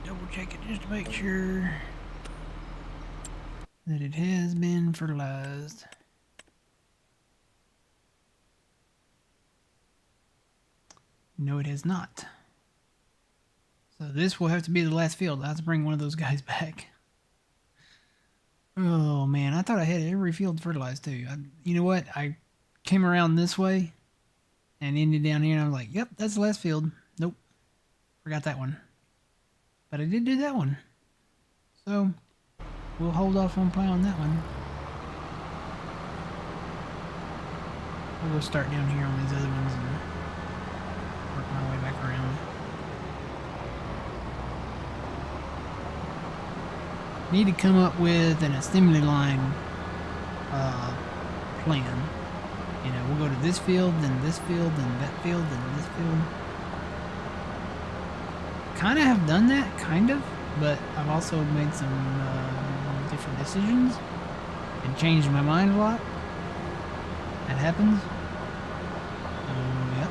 Double check it just to make sure that it has been fertilized. No, it has not. So this will have to be the last field. I have to bring one of those guys back. Oh man, I thought I had every field fertilized too. You know what? I came around this way and ended down here and I was like, yep, that's the last field. Nope. Forgot that one. But I did do that one. So we'll hold off on plowing that one. We'll go start down here on these other ones and work my way back around. Need to come up with an assembly line plan. You know, we'll go to this field, then this field, then that field, then this field. Kind of have done that, kind of, but I've also made some different decisions and changed my mind a lot. That happens. So, yep.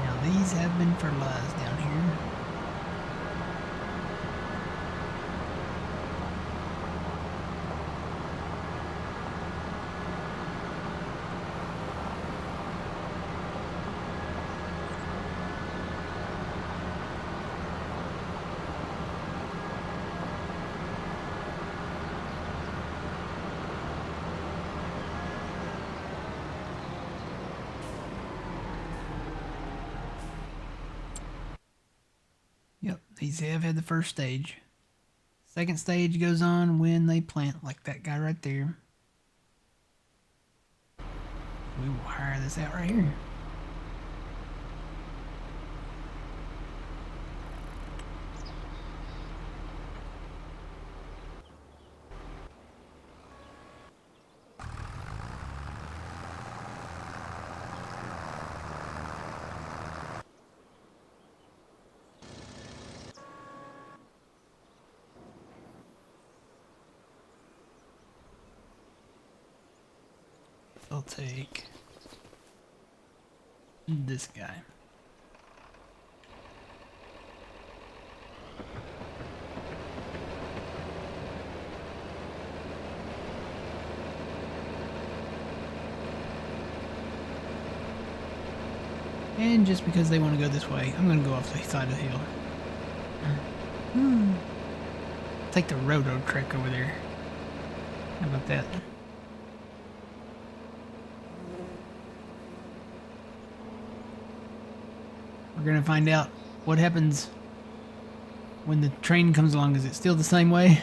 Now these have been fertilized down here. Yep, these have had the first stage. Second stage goes on when they plant, like that guy right there. We will hire this out right here. I'll take this guy. And just because they want to go this way, I'm going to go off the side of the hill. Take the road trek over there. How about that? We're going to find out what happens when the train comes along. Is it still the same way?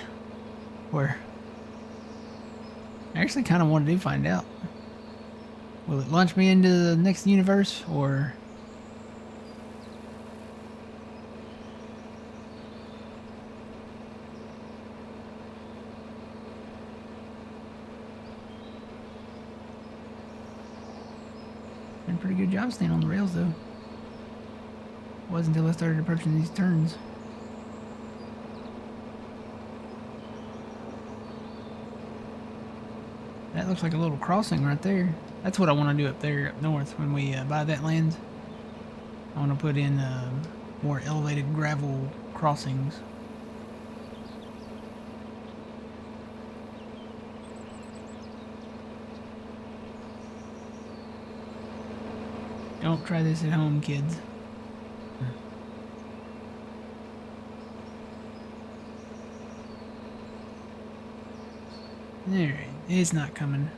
Or I actually kind of wanted to find out. Will it launch me into the next universe, or did a pretty good job staying on the rails, though. It wasn't until I started approaching these turns. That looks like a little crossing right there. That's what I want to do up there, up north, when we buy that land. I want to put in more elevated gravel crossings. Don't try this at home, kids. Alright, it's not coming.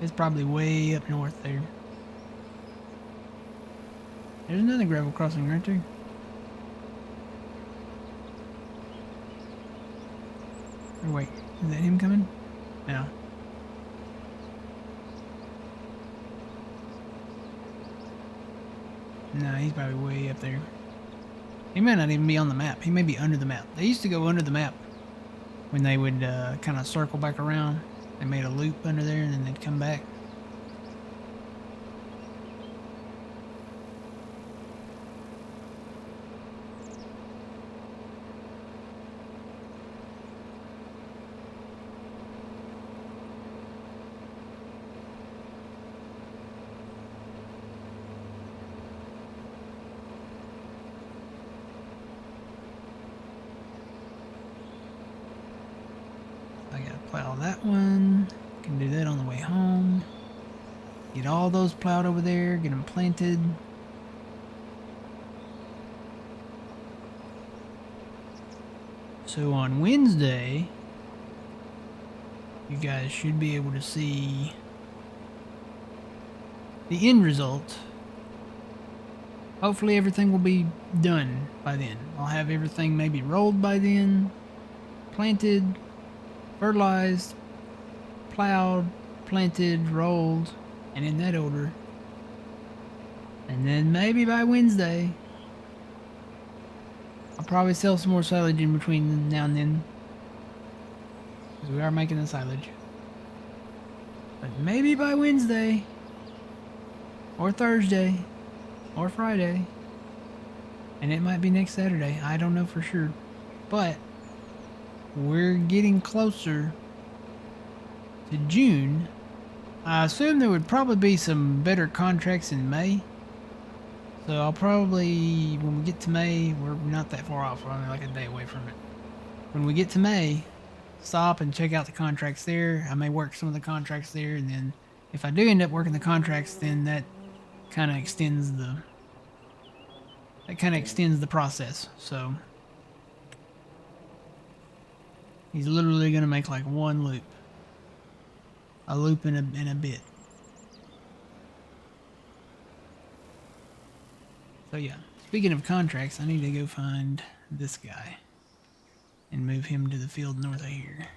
It's probably way up north there. There's another gravel crossing right there. Or wait, is that him coming? No. No, he's probably way up there. He may not even be on the map. He may be under the map. They used to go under the map when they would kind of circle back around. They made a loop under there and then they'd come back. I gotta plow that one. Can do that on the way home. Get all those plowed over there, get them planted. So on Wednesday, you guys should be able to see the end result. Hopefully everything will be done by then. I'll have everything maybe rolled by then, planted, fertilized, plowed, planted, rolled, and in that order. And then maybe by Wednesday, I'll probably sell some more silage in between now and then, because we are making the silage. But maybe by Wednesday, or Thursday, or Friday, and it might be next Saturday. I don't know for sure, but we're getting closer to June. I assume there would probably be some better contracts in May. So I'll probably, when we get to May, we're not that far off. We're only like a day away from it. When we get to May, stop and check out the contracts there. I may work some of the contracts there, and then if I do end up working the contracts, then that kind of extends the process. So he's literally going to make like one loop. A loop in a bit. So yeah, speaking of contracts, I need to go find this guy and move him to the field north of here.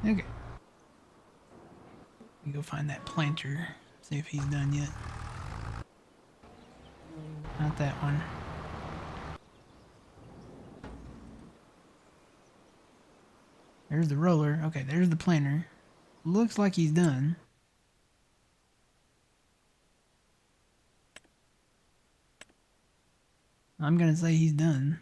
Okay. We go find that planter, see if he's done yet. Not that one. There's the roller. Okay, there's the planter. Looks like he's done. I'm gonna say he's done.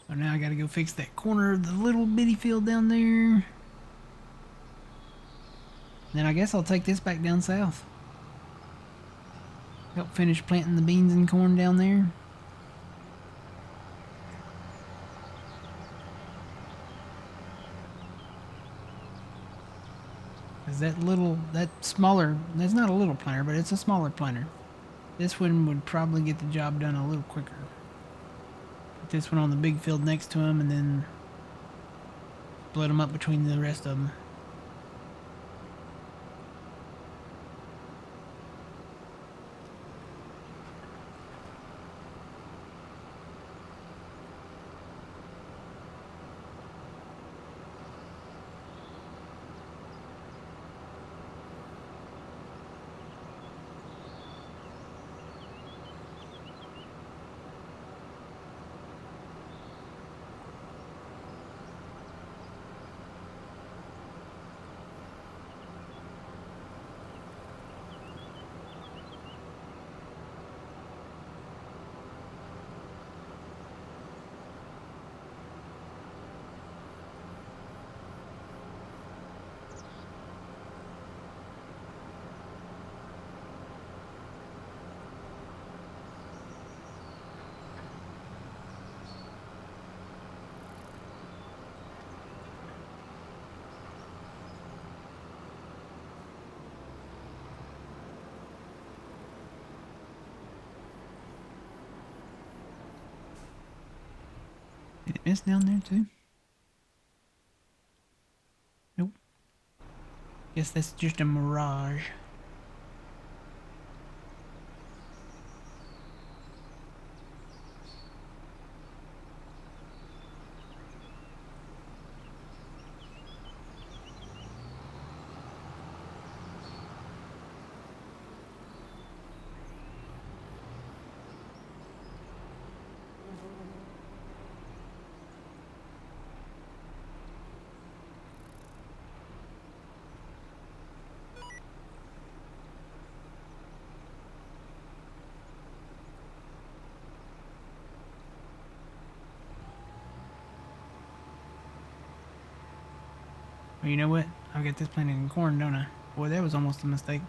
So now I gotta go fix that corner of the little bitty field down there. Then I guess I'll take this back down south. Help finish planting the beans and corn down there. Cause that smaller, that's not a little planter, but it's a smaller planter. This one would probably get the job done a little quicker. Put this one on the big field next to him and then split them up between the rest of them. Did it miss down there too? Nope. Guess that's just a mirage. Well, you know what? I've got this planted in corn, don't I? Boy, that was almost a mistake.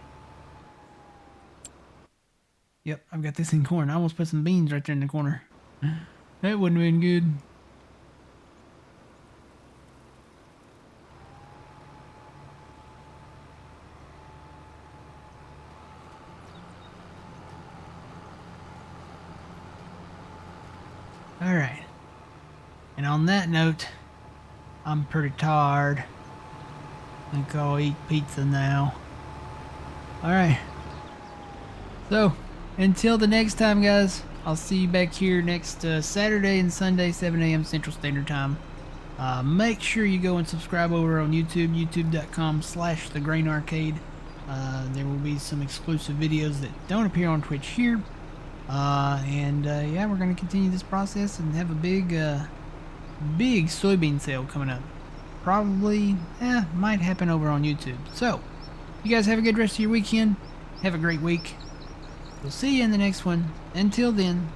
Yep, I've got this in corn. I almost put some beans right there in the corner. That wouldn't have been good. Alright. And on that note, I'm pretty tired. I think I'll eat pizza now. Alright. So, until the next time, guys, I'll see you back here next Saturday and Sunday, 7 a.m. Central Standard Time. Make sure you go and subscribe over on YouTube, youtube.com/thegrainarcade. There will be some exclusive videos that don't appear on Twitch here. Yeah, we're going to continue this process and have a big soybean sale coming up. Probably, might happen over on YouTube. So, you guys have a good rest of your weekend. Have a great week. We'll see you in the next one. Until then,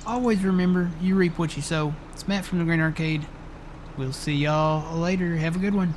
always remember, you reap what you sow. It's Matt from the Grain Arcade. We'll see y'all later. Have a good one.